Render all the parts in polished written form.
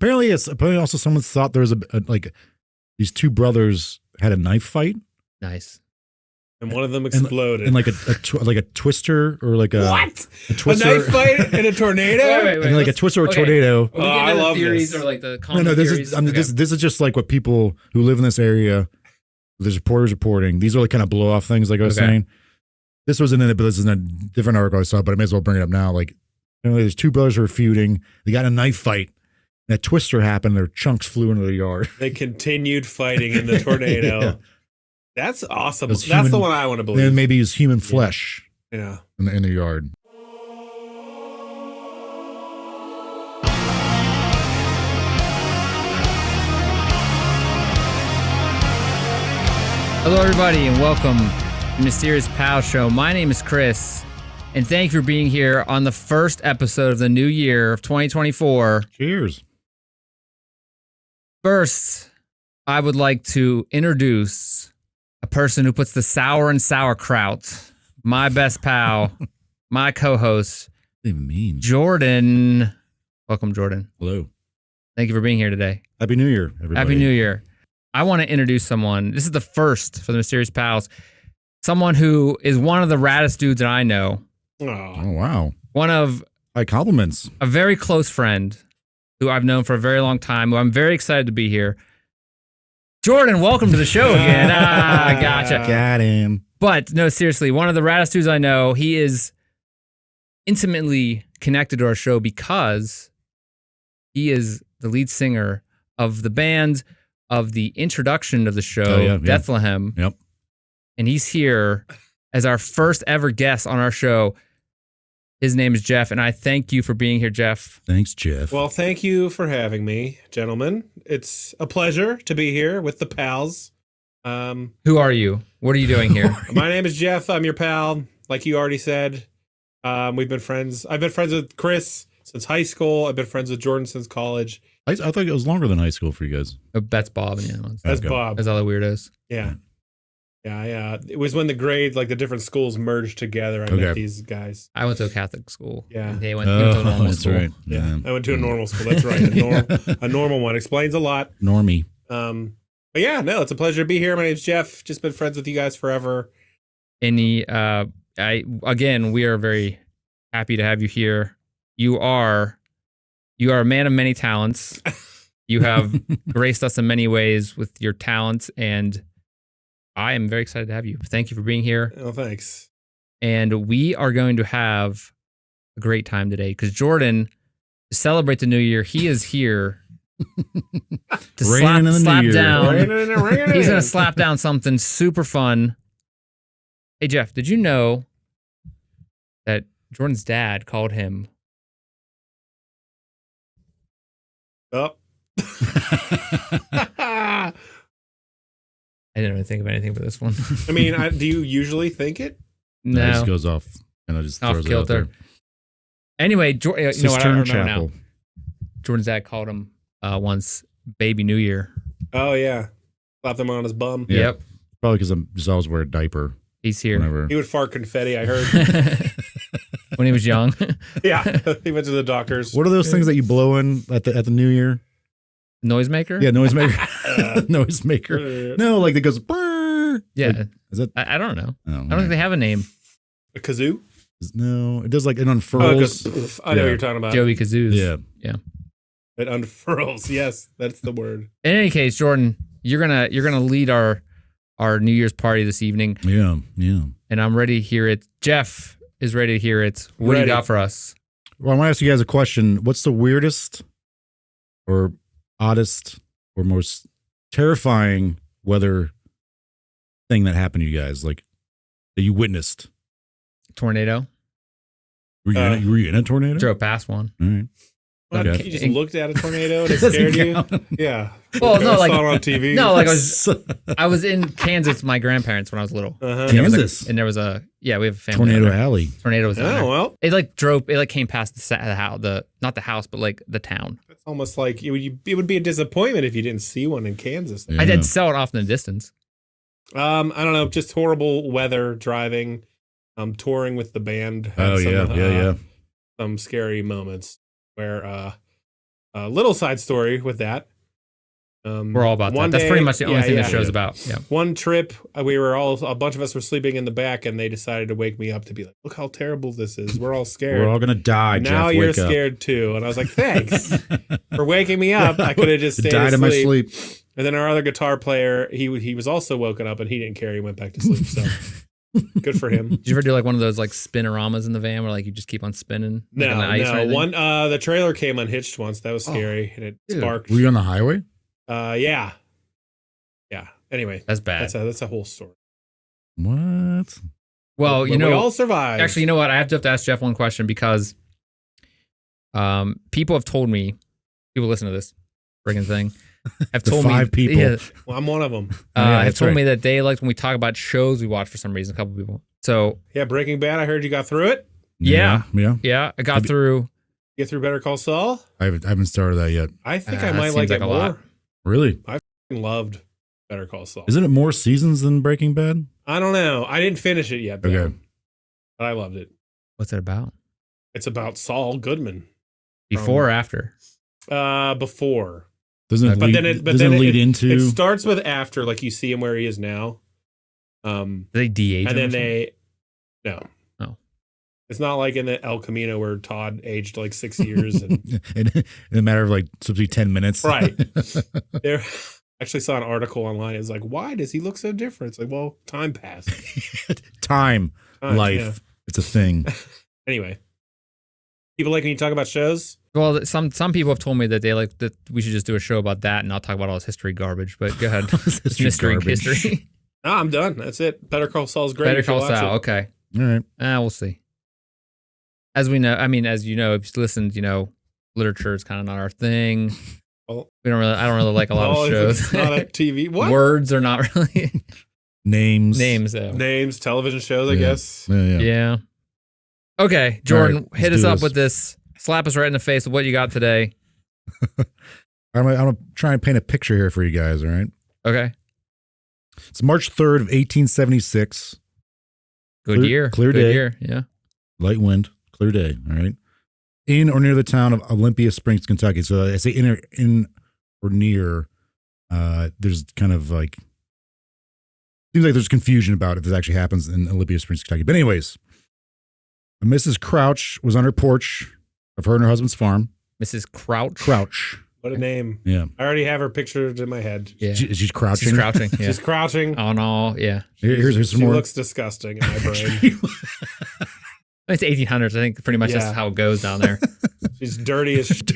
Apparently also someone thought there was like these two brothers had a knife fight. Nice. And one of them exploded. And like a twister or like a twister. A knife fight and a tornado? Wait, and like a twister or a tornado. I love theories this. or like the common No, theories. This is just like what people who live in this area, there's reporters reporting. These are like kind of blow off things like I was saying. This wasn't in it, but this is in a different article I saw, but I may as well bring it up now. Like, there's two brothers who are feuding. They got a knife fight. And a twister happened. Their chunks flew into the yard. They continued fighting in the tornado. Yeah. That's awesome. That's the one I want to believe. And maybe it's human flesh. Yeah. In the yard. Hello, everybody, and welcome to the Mysterious Pal Show. My name is Chris, and thank you for being here on the first episode of the new year of 2024. Cheers. First, I would like to introduce a person who puts the sour in sauerkraut, my best pal, my co-host, what does that even mean? Jordan. Welcome, Jordan. Hello. Thank you for being here today. Happy New Year, everybody. Happy New Year. I want to introduce someone. This is the first for the Mysterious Pals. Someone who is one of the raddest dudes that I know. Oh, wow. One of... High compliments. A very close friend who I've known for a very long time, who I'm very excited to be here. Jordan, welcome to the show again. Gotcha. Got him. But no, seriously, one of the raddest dudes I know. He is intimately connected to our show because he is the lead singer of the band of the introduction of the show, Dethlehem. Yep. And he's here as our first ever guest on our show. His name is Jeff, and I thank you for being here, Jeff. Thanks, Jeff. Well, thank you for having me, gentlemen. It's a pleasure to be here with the pals. Who are you? What are you doing here? My name is Jeff. I'm your pal, like you already said. We've been friends. I've been friends with Chris since high school. I've been friends with Jordan since college. I thought it was longer than high school for you guys. That's Bob and the other ones. That's Bob. That's all the weirdos. Yeah. Yeah. It was when the grades, like the different schools merged together. I met these guys. I went to a Catholic school. Yeah. They went to a normal school. Right. Yeah. I went to a normal school. That's right. A normal one. Explains a lot. Normie. But yeah, no, it's a pleasure to be here. My name's Jeff. Just been friends with you guys forever. We are very happy to have you here. You are a man of many talents. You have graced us in many ways with your talents, and I am very excited to have you. Thank you for being here. Oh, thanks. And we are going to have a great time today because Jordan, to celebrate the new year, he is here to slap down. He's going to slap down something super fun. Hey, Jeff, did you know that Jordan's dad called him? Oh. I didn't really think of anything for this one. I mean, do you usually think it? No. It just goes off and it just throws it out there. Anyway, you know what? I don't remember now. Chapel. Jordan's dad called him once Baby New Year. Oh, yeah. Slapped him on his bum. Yeah. Yep. Probably because I'm just always wear a diaper. He's here. Whenever. He would fart confetti, I heard. When he was young. Yeah. He went to the doctors. What are those things that you blow in at the New Year? Noisemaker? Yeah, noisemaker. Noisemaker. No, like it goes. Brrr. Yeah. Like, is it? I don't know. Oh, I don't think they have a name. A kazoo? No, it does like it unfurls. Oh, it goes, I know what you're talking about. Joey Kazoos. Yeah. It unfurls. Yes, that's the word. In any case, Jordan, you're gonna lead our New Year's party this evening. Yeah. And I'm ready to hear it. Jeff is ready to hear it. What do you got for us? Well, I want to ask you guys a question. What's the weirdest or oddest or most terrifying weather thing that happened to you guys, like that you witnessed? Tornado. Were you in a tornado? Drove past one. All right. Okay. You just looked at a tornado and it scared you? Yeah. Well, no, like saw it on TV. No, like I was in Kansas with my grandparents when I was little. Kansas, and there was a we have a family tornado alley. Tornado was down there. Well, it came past the house, not the house, but like the town. It's almost like it would be a disappointment if you didn't see one in Kansas. Yeah. I did saw it off in the distance. I don't know, just horrible weather driving. Touring with the band. Yeah. Some scary moments where little side story with that. We're all about that. That's pretty much the only thing the show's about. Yeah. One trip, a bunch of us were sleeping in the back, and they decided to wake me up to be like, "Look how terrible this is. We're all scared. We're all gonna die. Now Jeff, you're wake up." scared too." And I was like, "Thanks for waking me up. I could have just stayed died in my sleep. And then our other guitar player, he was also woken up, and he didn't care. He went back to sleep. So good for him. Did you ever do like one of those like spinoramas in the van where like you just keep on spinning? No, like on the ice or anything? one. The trailer came unhitched once. That was scary, and it sparked. Were you on the highway? Yeah. Anyway, that's bad. That's a whole story. What? Well, we all survived. Actually, you know what? I have to ask Jeff one question because people have told me, people listen to this friggin' thing, have told me 5 people. Yeah, well, I'm one of them. have told me that they like when we talk about shows we watch for some reason. A couple people. So yeah, Breaking Bad. I heard you got through it. Yeah. I got through. through. Get through Better Call Saul. I haven't started that yet. I think I might like it a more. lot. Really? I loved Better Call Saul. Isn't it more seasons than Breaking Bad? I don't know. I didn't finish it yet, though, Okay. but I loved it. What's it about? It's about Saul Goodman. Before or after? Before. Doesn't it lead into? It starts with after, like you see him where he is now. They de-age and him then no. Oh. It's not like in the El Camino where Todd aged like 6 years. And in a matter of like simply 10 minutes. Right. There. Actually saw an article online. It was like, why does he look so different? It's like, well, time passed. Time, life. Yeah. It's a thing. Anyway, people like when you talk about shows. Well, some people have told me that they like that we should just do a show about that and not talk about all this history garbage. But go ahead, mystery history. No, I'm done. That's it. Better Call Saul's great. Better Call Saul. Okay. All right. We'll see. As we know, as you know, if you've listened, literature is kind of not our thing. Well, I don't really like a lot of shows. It's not a TV. What? Words are not really names. Though. Names, television shows, I guess. Yeah. Okay, Jordan, right, hit us up with this. Slap us right in the face with what you got today. I'm gonna try and paint a picture here for you guys. All right. Okay. It's March 3rd of 1876. Good year. Clear Good day. Year. Yeah. Light wind. Clear day. All right. In or near the town of Olympia Springs, Kentucky. So I say in or near. There's kind of like seems like there's confusion about if this actually happens in Olympia Springs, Kentucky. But anyways, Mrs. Crouch was on her porch of her and her husband's farm. Mrs. Crouch. Crouch. What a name. Yeah. I already have her pictured in my head. Yeah. She's crouching. She's crouching. Yeah. She's crouching. Oh no. Yeah. Here's some she more. Looks disgusting in my brain. It's 1800s. I think pretty much that's how it goes down there. She's dirty as shit.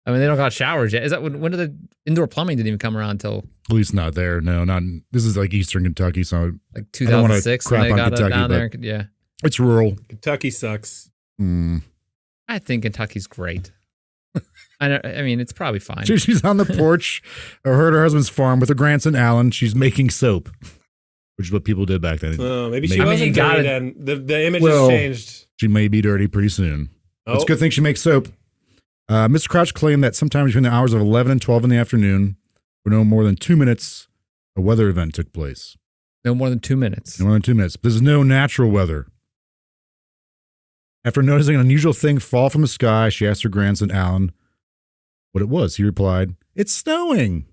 I mean, they don't got showers yet. Is that when did the indoor plumbing didn't even come around until At least not there. No, not. This is like Eastern Kentucky, so like 2006 when they got Kentucky, it down there? Yeah. It's rural. Kentucky sucks. I think Kentucky's great. I mean, it's probably fine. She's on the porch of her and her husband's farm with her grandson Alan. She's making soap, which is what people did back then. Maybe she wasn't dirty then. The image has changed. She may be dirty pretty soon. Oh. It's a good thing she makes soap. Mr. Crouch claimed that sometime between the hours of 11 and 12 in the afternoon, for no more than 2 minutes, a weather event took place. No more than 2 minutes. No more than 2 minutes. This is no natural weather. After noticing an unusual thing fall from the sky, she asked her grandson Alan what it was. He replied, "It's snowing."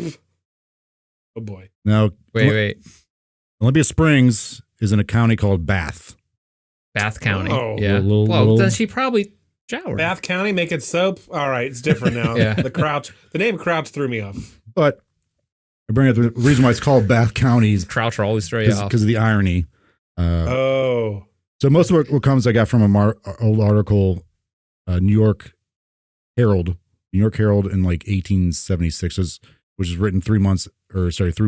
Oh boy. Now, wait. Olympia Springs is in a county called Bath. Bath County. Oh. Yeah. Well, then she probably showered. Bath County making soap. All right, it's different now. Yeah. The name Crouch threw me off. But I bring up the reason why it's called Bath County is Crouch are always throw you off because of the irony. So most of what comes I got from an old article, New York Herald in like 1876, which was written 3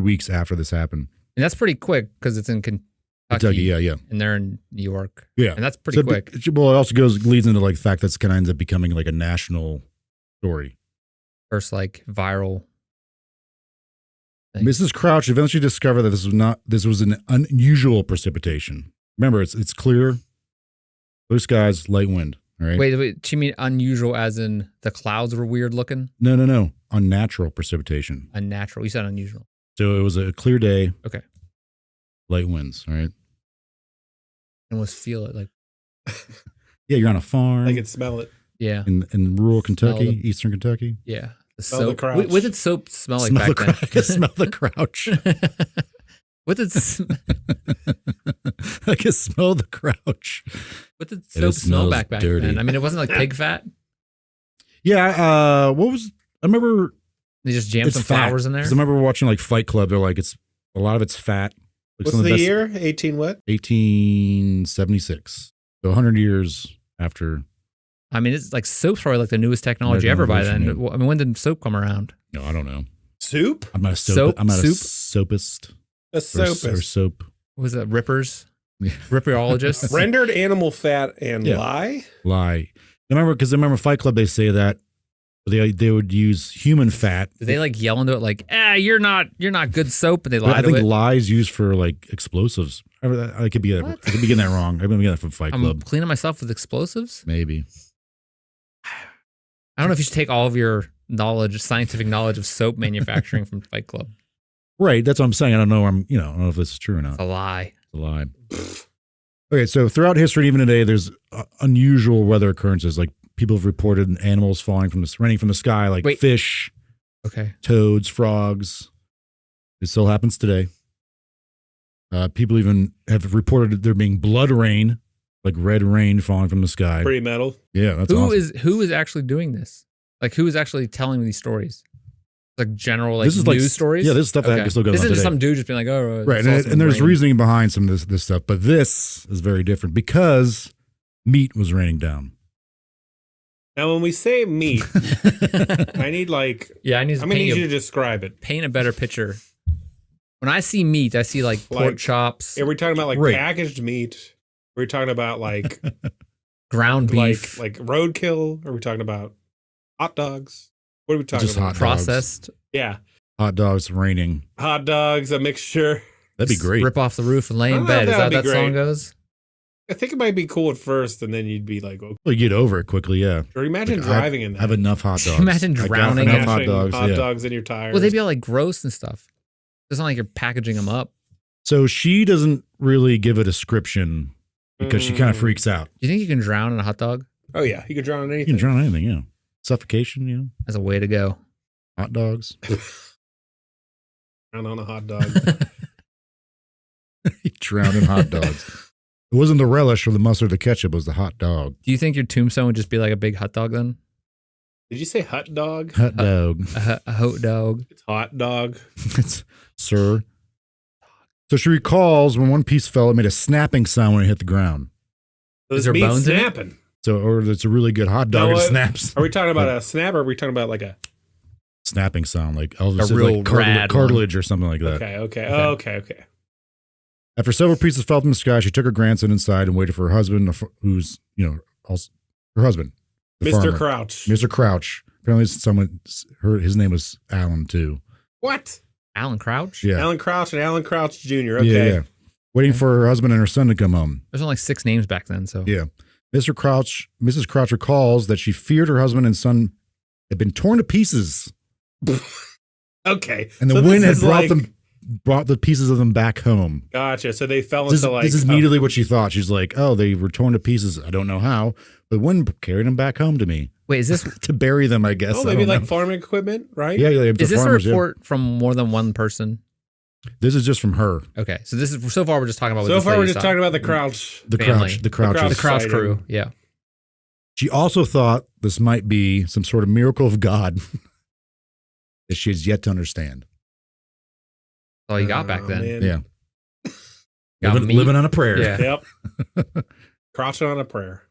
weeks after this happened. And that's pretty quick because it's in Kentucky. Yeah. And they're in New York. Yeah. And that's pretty quick. Well, it also leads into like the fact that's kind of ends up becoming like a national story. First, like viral thing. Mrs. Crouch eventually discovered that this was an unusual precipitation. Remember, it's clear, blue skies, light wind. All right. Wait. Do you mean unusual as in the clouds were weird looking? No. Unnatural precipitation. Unnatural. You said unusual. So it was a clear day. Okay. Light winds. All right. And feel it like. Yeah, you're on a farm. I can smell it. Yeah. in rural Kentucky, Smell Eastern Kentucky. Yeah. The Smell the soap. crouch. What did soap smell like Smell back the then? smell the crouch. What did I can smell the crouch. what did soap smell smells back dirty. then? I mean, it wasn't like pig fat. Yeah. What was? I remember They just jammed it's some fat, flowers in there. 'cause I remember watching like Fight Club. They're like, it's a lot of it's fat. Like What's some of the best- year? 18 what? 1876. So 100 years after. I mean, it's like soap's probably like the newest technology ever by then. Revolution, I mean, when did soap come around? No, I don't know. Soup? I'm not a Soap? I'm not Soup? a soapist. A Or soapist. soap. What was it Rippers? Yeah. Ripperologists? Rendered animal fat and Yeah. lie? Lie. I remember Fight Club, they say that they would use human fat. Did they like yell into it like, you're not good soap, and they But lied I to think it? lies used for like explosives. I could be What? I could be getting that wrong. I've been getting that from Fight I'm Club. cleaning myself with explosives? Maybe. I don't know if you should take all of your scientific knowledge of soap manufacturing from Fight Club. Right. That's what I'm saying. I don't know. I don't know if this is true or not. It's a lie. It's a lie. Okay. So throughout history, even today, there's unusual weather occurrences. Like people have reported animals raining from the sky, like Wait. fish, Okay. toads, frogs. It still happens today. People even have reported there being blood rain, like red rain falling from the sky. Pretty metal. Yeah, that's awesome. Who is actually doing this? Like, who is actually telling these stories? Like general like This is news like stories. Yeah, this is stuff that still goes This on isn't just today. some dude just being like, oh, Right, saw some and there's rain. reasoning behind some of this stuff, but this is very different because meat was raining down. Now, when we say meat, I need like, Yeah, I'm I'm gonna going to need you need to describe it. paint a better picture. When I see meat, I see like pork Like- chops, Are we talking about like Right. packaged meat? Are we talking about like ground beef, like roadkill? Are we talking about hot dogs? What are we talking Just about? hot dogs. processed, Yeah, Hot dogs raining. hot dogs, a mixture. That'd be great. rip off the roof and lay I in don't know bed. if Is that how that'd that be song great. goes? I think it might be cool at first, and then you'd be like, okay. Well, you get over it quickly, yeah. Or imagine Like, driving in that. I have enough hot dogs. Imagine I got drowning enough in hot Mashing dogs. yeah. dogs in your tires. Well, they'd be all like gross and stuff. It's not like you're packaging them up. So she doesn't really give a description because she kind of freaks out. Do you think you can drown in a hot dog? Oh yeah, you can drown in You anything. can drown anything, yeah. Suffocation, As a way to go. hot dogs. Drown on a hot dog. You drown in hot dogs. It wasn't the relish or the mustard or the ketchup, it was the hot dog. Do you think your tombstone would just be like a big hot dog then? Did you say hot dog? Hot dog. A hot dog? It's hot dog. It's, sir. So she recalls when one piece fell, it made a snapping sound when it hit the ground. So Is this there meat bones in it? snapping. So, or it's a really good hot dog No, and it what- snaps. Are we talking about a snap, or are we talking about like a? Snapping sound, like Elvis A said, real like rad cartilage or something like that. Okay. After several pieces fell from the sky, she took her grandson inside and waited for her husband, who's, also her husband, the Mr. farmer. Crouch. Mr. Crouch. Apparently, his name was Alan too. What? Alan Crouch? Yeah, Alan Crouch and Alan Crouch Jr. Okay. yeah. Waiting for her husband and her son to come home. There's only like 6 names back then, so. Yeah, Mrs. Crouch recalls that she feared her husband and son had been torn to pieces, Okay. and the So wind this had is brought the pieces of them back home. Gotcha. So they fell This, into like. this is immediately what she thought. She's like, "Oh, they were torn to pieces. I don't know how, but wind carried them back home to me Wait, is this to bury them. I guess. Oh, I maybe don't like know. farming equipment, right? Yeah. is the this farmers, a report from more than one person? Yeah. This is just from her. Okay, so this is so far we're just talking about. What So this far, we're lady just saw. talking about the Crouch. The Family. Crouch. The Crouches. the Crouch sighting. crew. Yeah. She also thought this might be some sort of miracle of God that she has yet to understand. That's all you got back Oh, then. man. Yeah. Got meat. Living on a prayer. Yeah. Yep. Crouching on a prayer.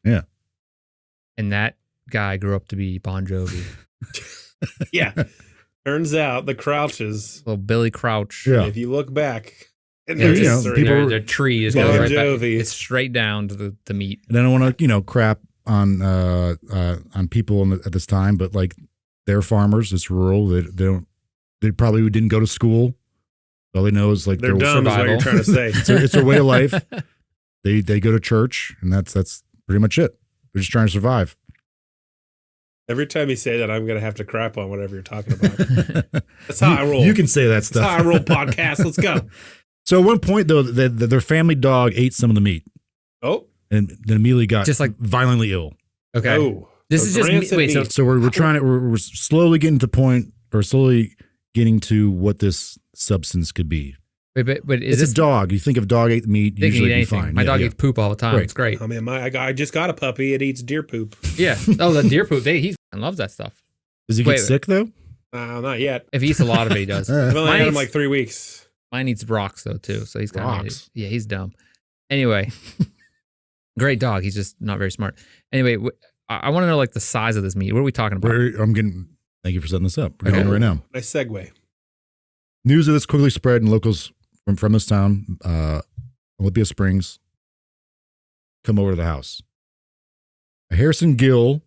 And that guy grew up to be Bon Jovi. Yeah. Turns out the Crouches, Little Billy Crouch. Yeah. if you look back in Yeah, their you know, history, people- their tree is Bon goes right back. Jovi. It's straight down to the meat. And I don't want to, crap on people at this time, but like they're farmers. It's rural. They probably didn't go to school. All they know is like they're their dumb is what you're survival. trying to say. it's a way of life. They go to church, and that's pretty much it. They're just trying to survive. Every time you say that, I'm going to have to crap on whatever you're talking about. That's how I roll. You can say that That's stuff. how I roll podcast. Let's go. So at one point, though, their family dog ate some of the meat Oh, and then immediately got Just like- violently ill. Okay. oh. This is just rancid wait. meat. So we're slowly getting to the point, or slowly getting to what this substance could be. But is It's this a dog. You think of dog ate meat, They can usually eat be anything. fine. My Yeah, dog yeah. eats poop all the time. Right. It's great. I mean, I just got a puppy. It eats deer poop. Yeah. Oh, the deer poop. He loves that stuff. Does he get sick though? Not yet. If he eats a lot of it, he does. I've only had him eats- like 3 weeks. Mine eats rocks though too, so he's kind Rocks? of he's dumb. Anyway, great dog. He's just not very smart. Anyway, I want to know like the size of this meat. What are we talking about? Thank you for setting this up. We're doing it right now. Nice segue. News of this quickly spread, and locals from this town, Olympia Springs, come over to the house. Harrison Gill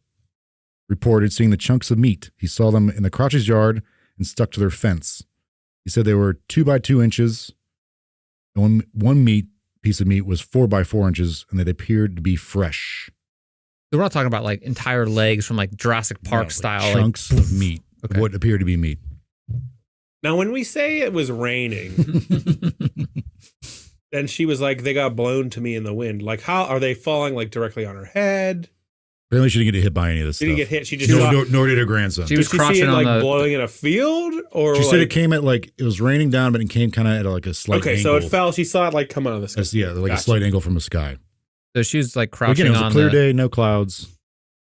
reported seeing the chunks of meat. He saw them in the Crouch's yard and stuck to their fence. He said they were 2 by 2 inches. And one piece of meat was 4 by 4 inches, and they appeared to be fresh. So we're not talking about like entire legs from like Jurassic Park style. Chunks of meat. Okay. What appeared to be meat. Now, when we say it was raining, then she was like, they got blown to me in the wind. Like, how are they falling like directly on her head? Apparently, she didn't get hit by any of this She stuff. didn't get hit. She just saw, Nor did her grandson. She was did she see crouching it on like the. blowing in a field, or She like, said it came at like, it was raining down, but it came kind of at like a slight okay, angle. so it fell. She saw it like come out of the sky. Yeah, like Gotcha. a slight angle from the sky. So she was like But crouching again, it was on a clear the day, no clouds,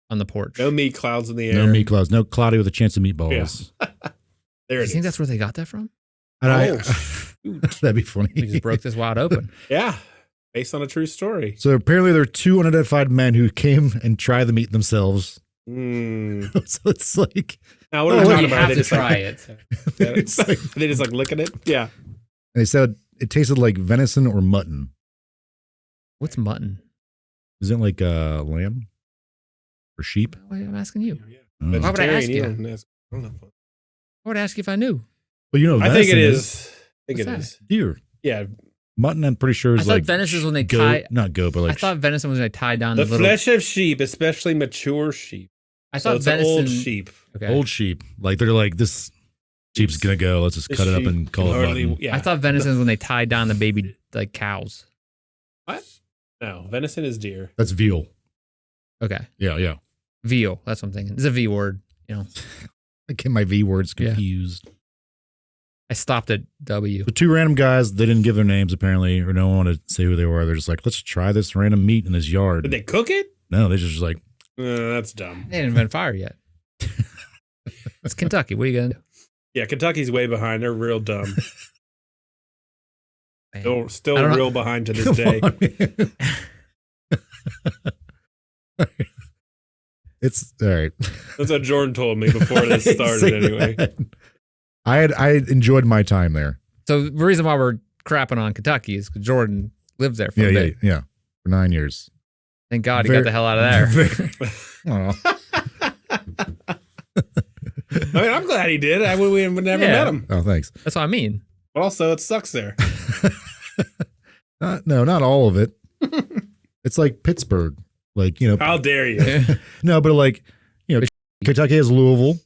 on the porch. No meat clouds in the air. no meat clouds, no cloudy with a chance of meatballs. There Do it you think is. that's where they got that from? And Oh, that'd be funny. We just broke this wide open. Yeah, based on a true story. So apparently there are 2 unidentified men who came and tried the meat themselves. So it's like, Now, what Oh, are we well, talking you about? have They to just try like, it. it's like, they just like licking it. Yeah. they said it tasted like venison or mutton. What's mutton? Isn't it like lamb or sheep? Why I'm asking you. Oh. Why would I ask Vegetarian, you? don't ask- I don't know. I would ask you if I knew. Well, you know, I think it venison is. I think What's it that? is. deer. Yeah. Mutton, I'm pretty sure I is thought like venison is when they goat, tie. not goat, but like I thought venison was when they tie down The the little. flesh of sheep, especially mature sheep. I So thought it's an venison. old sheep. Okay. old sheep. Like they're like, this sheep's gonna go. Let's just This cut it up sheep and call can it hardly- mutton. Yeah. I thought venison is when they tied down the baby like cows. What? No, venison is deer. That's veal. Okay. Yeah, yeah. Veal. That's what I'm thinking. It's a V word. You know. I get my V words Yeah. confused. I stopped at W. The 2 random guys, they didn't give their names apparently, or no one wanted to say who they were. They're just like, let's try this random meat in this yard. Did they cook it? No, they just like, That's dumb. They didn't invent fire yet. It's Kentucky. What are you gonna do? Yeah, Kentucky's way behind. They're real dumb. Man. Still I don't know. real behind to this come day. on. It's all right. That's what Jordan told me before this started anyway. I enjoyed my time there. So the reason why we're crapping on Kentucky is because Jordan lives there for Yeah, a yeah, bit. yeah. For 9 years. Thank God he Very- got the hell out of there. Aw. I mean, I'm glad he did. We would never Yeah. met him. Oh, thanks. That's what I mean. But also, it sucks there. No, not all of it. It's like Pittsburgh. Like, you know, How dare you? no, but like, you know, Kentucky has Louisville,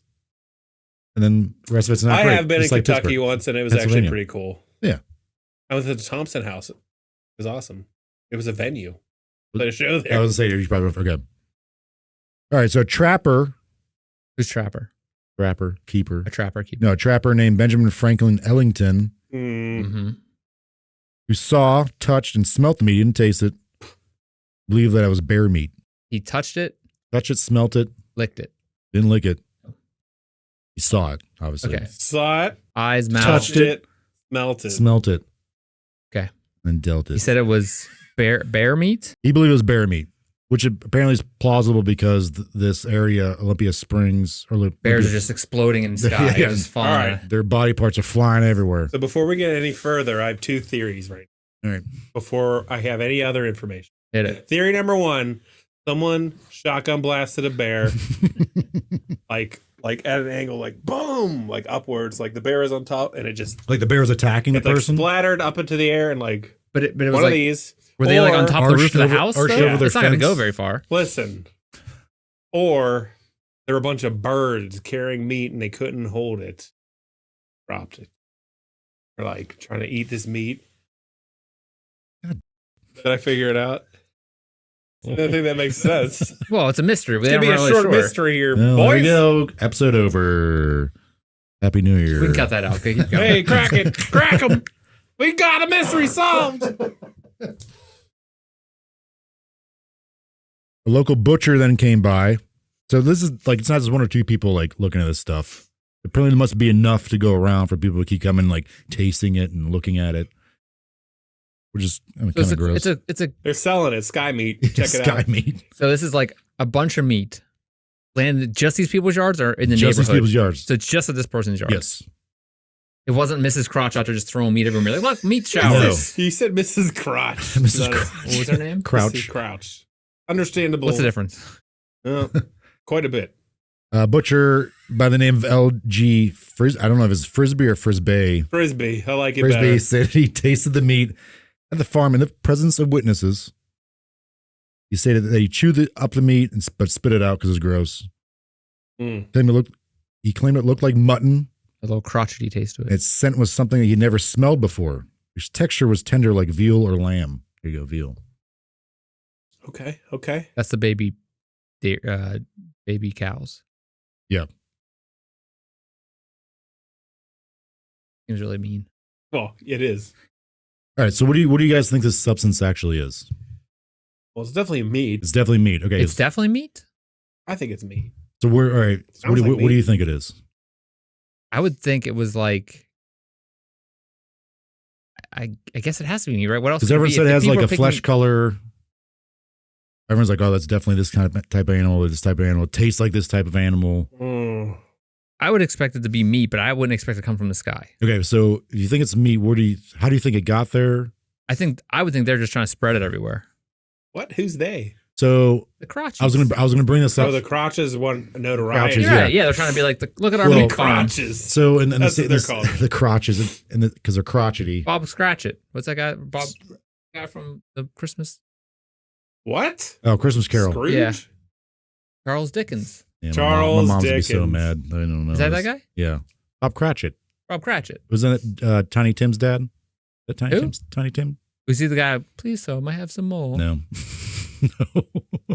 and then the rest of it's not I great. have been in It's like Kentucky Pittsburgh. once, and it was actually Pennsylvania. pretty cool. Yeah. I went to the Thompson House. It was awesome. It was a venue. Played a show I there. was going to say, you probably forget. All right, so a trapper, Who's trapper? keeper. A trapper keeper. No, a trapper named Benjamin Franklin Ellington, Mm-hmm. who saw, touched, and smelt the meat, didn't taste it, believed that it was bear meat. He touched it, Touched it, smelt it, licked it. didn't lick it. He saw it, obviously. Okay. Saw it, Eyes, mouth. touched it, melted. Smelt it. Okay. And dealt He it. said it was bear meat. He believed it was bear meat, which apparently is plausible because this area, Olympia Springs, or Bears are just exploding in the sky. Yeah, yeah. Just falling. All right. their body parts are flying everywhere. So before we get any further, I have 2 theories right All right. before I have any other information. Hit it. Theory number 1, someone shotgun blasted a bear like at an angle, like boom, like upwards, like the bear is on top, and it just Like the bear was attacking the it, like, person. splattered up into the air, and like But it was one like, of these. were they like on Or- top of the roof of the Arched over- house? arched though? over their It's not going to go fence? very far. Listen, or there were a bunch of birds carrying meat and they couldn't hold it, dropped it. They're like trying to eat this meat. God. Did I figure it out? I don't think that makes sense. Well, it's a mystery. It's gonna be a short mystery here, Well, boys. there we go. Episode over. Happy New Year. We can cut that out. Okay, keep going. Hey, crack it, crack 'em. We got a mystery solved. A local butcher then came by. So this is like, it's not just one or two people like looking at this stuff. It probably must be enough to go around for people to keep coming, like tasting it and looking at it. Which is kind of gross. It's a. They're selling it. Sky meat. Check it Sky out. meat. So this is like a bunch of meat landed just these people's yards or in the Just neighborhood. these people's yards. So it's just at this person's yard. Yes. It wasn't Mrs. Crotch out there just throwing meat everywhere. Like, look, meat shower. No. You said Mrs. Crotch. Mrs. Crotch. What was her name? Crouch. Mrs. Crouch. Understandable. What's the difference? Quite a bit. Butcher by the name of L.G. I don't know if it's Frisbee or Frisbee. Frisbee. I like it Frisbee better. said he tasted the meat at the farm in the presence of witnesses. He stated that he chewed up the meat but spit it out because it's gross. Mm. He claimed it looked like mutton. A little crotchety taste to it. Its scent was something that he'd never smelled before. Its texture was tender like veal or lamb. Here you go, veal. Okay. That's the baby cows. Yeah. Seems really mean. Well, it is. All right, so what do you guys think this substance actually is? Well, it's definitely meat. It's definitely meat. Okay. It's definitely meat? I think it's meat. So all right. So what Sounds like do you meat. think it is? I would think it was like, I guess it has to be meat, right? What else? Because could everyone be? said If it has people like are a picking- flesh color. Everyone's like, oh, that's definitely this kind of type of animal or this type of animal. It tastes like this type of animal. Mm. I would expect it to be meat, but I wouldn't expect it to come from the sky. Okay, so if you think it's meat, how do you think it got there? I would think they're just trying to spread it everywhere. What? Who's they? So The crotch. I was gonna bring this up. Oh, the crotches want notoriety. Crotches, You're right. Yeah, they're trying to be like, look at our Well, meat farm. Crotches. So and That's what they're called. the crotches and because they're crotchety. Bob Scratchit. What's that guy? Bob guy from the Christmas. What? Oh, Christmas Carol. Scrooge? Yeah. Charles Dickens. Yeah, Charles my mom's gonna be so Dickens. mad. I don't know. Is that this. guy? Yeah, Bob Cratchit. Bob Cratchit. Wasn't it Tiny Tim's dad? Is that Tiny Who? Tim's? Tiny Tim? Was he the guy? Please, so might have some more. No. No.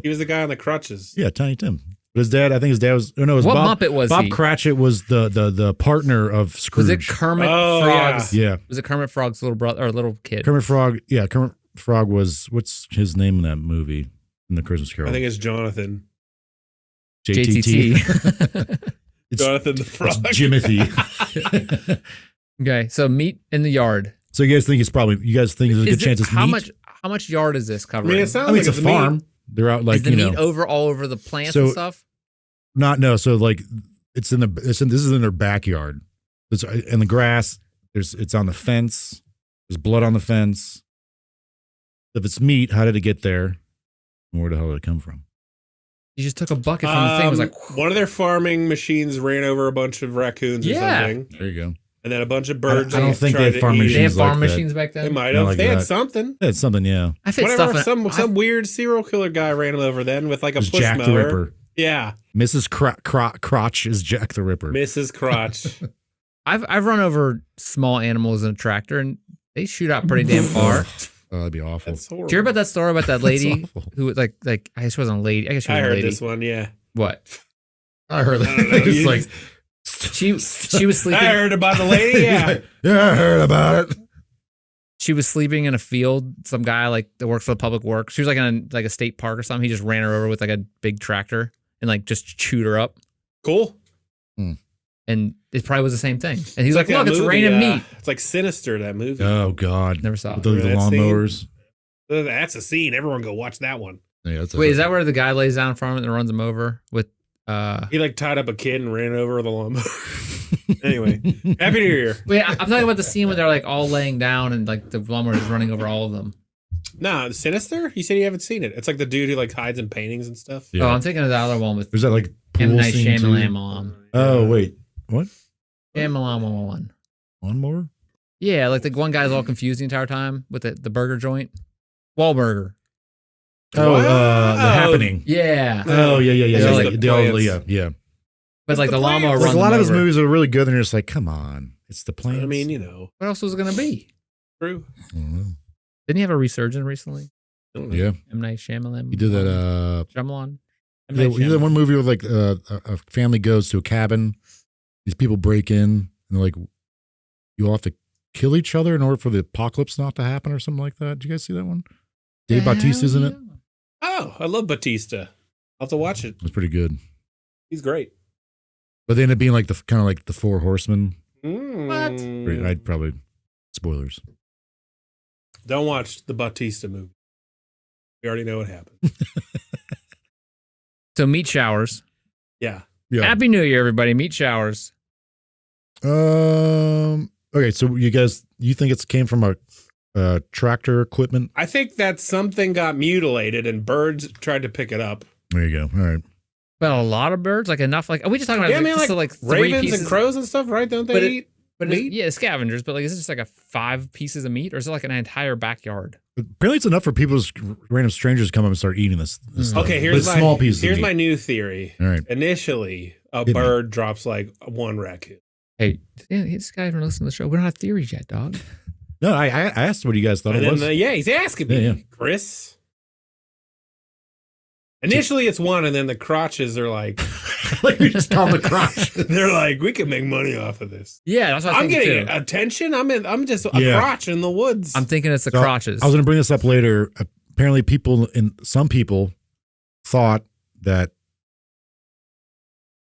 He was the guy on the crutches. Yeah, Tiny Tim. But his dad, I think his dad was. Oh no, it was What Bob. Muppet was Bob he? Cratchit was the partner of Scrooge. Was it Kermit Oh, Frog's? Yeah, Was it Kermit Frog's little brother or little kid? Kermit Frog. Yeah, Kermit Frog was. What's his name in that movie? In the Christmas Carol. I think it's Jonathan. JTT. It's, Jonathan the Frog. it's Jimothy. Okay, so meat in the yard. So you guys think it's probably? You guys think there's a good chance it's how meat? much yard is this I covering? mean, it sounds I mean, like it's a farm. meat. They're out like is the you meat know. all over the plants So- and stuff? No. So like, this is in their backyard. It's in the grass. It's on the fence. There's blood on the fence. If it's meat, how did it get there? And where the hell did it come from? You just took a bucket from the thing. It was like, one of their farming machines ran over a bunch of raccoons or Yeah. something, There you go. and then a bunch of birds. I don't think they tried had to farm eat it. they have machines like farm that. machines back They then. might Not have. like They had that. something. Yeah, it's something. Yeah, I fit Whatever. stuff in. Some weird serial killer guy ran him over then with like a it's push Jack the mower. Ripper. Yeah, Mrs. Crotch is Jack the Ripper. Mrs. Crotch. I've run over small animals in a tractor and they shoot out pretty damn far. Oh, that'd be awful. That's horrible. Did you hear about that story about that lady That's awful. who was like I guess she wasn't a lady. I guess she was I a heard lady. this one. Yeah, What? I heard I don't know. that. It's You like She was sleeping. I heard about the lady. Yeah, yeah, I heard about it. She was sleeping in a field. Some guy like that works for the public works. She was like in a state park or something. He just ran her over with like a big tractor and like just chewed her up. cool. And it probably was the same thing. And he's It's like, that "Look, it's movie, raining meat." It's like Sinister, that movie. Oh God, Never saw with it. the Remember that scene? lawnmowers. That's a scene. Everyone go watch that one. Yeah, that's Wait, is that where the guy lays down in front of it and runs him over with? He like tied up a kid and ran over the lawnmower. Anyway, Happy New Year. Wait, I'm talking about the scene where they're like all laying down and like the lawnmower is running over all of them. Nah, Sinister? You said you haven't seen it. It's like the dude who like hides in paintings and stuff. Yeah. Oh, I'm thinking of the other one with Was that like M. pool Night scene too? Shyamalan. Oh wait, what? Shyamalan one. Lawnmower? Yeah, like the one guy's all confused the entire time with the burger joint. Wahlburger. Oh, Wow. the happening. Yeah. Oh yeah. It's They're just like, the they all, plants. yeah. But like the the lawnmower plants. runs Like a lot him of his over. movies are really good, and you're just like, come on, it's the plants. I mean, you know, What else was it going to be? true. I don't know. Didn't he have a resurgence recently? Yeah. M. Night Shyamalan. He did that. Shyamalan. He did that one movie where like a family goes to a cabin. These people break in and they're like, you'll have to kill each other in order for the apocalypse not to happen or something like that. Did you guys see that one? Dave Bautista's in it. Oh, I love Batista. I'll have to watch it. It's pretty good. He's great. But they end up being like the kind of like the Four Horsemen. What? I'd probably spoilers. Don't watch the Bautista movie. We already know what happened. So meat showers. Yeah. Happy New Year, everybody. Meat showers. Okay, so you think it came from a tractor equipment? I think that something got mutilated and birds tried to pick it up. There you go. All right. Well, a lot of birds, like enough. Like, are we just talking about? Yeah, I mean, like ravens pieces? and crows and stuff, right? Don't they eat? But meat? yeah, scavengers. But like, is it just like 5 pieces of meat, or is it like an entire backyard? Apparently, it's enough for random strangers to come up and start eating this stuff. Okay, here's small pieces. Here's my new theory. All right. Initially, a bird drops like 1 raccoon. Hey, this guy haven't listened to the show. We don't have theories yet, dog. No, I asked what you guys thought it was. He's asking me, Chris. Initially, it's 1, and then the crotches are like, like we just call the crotch. They're like, we can make money off of this. Yeah, that's what I'm getting attention. I'm just a crotch in the woods. I'm thinking it's the crotches. I was going to bring this up later. Apparently, some people thought that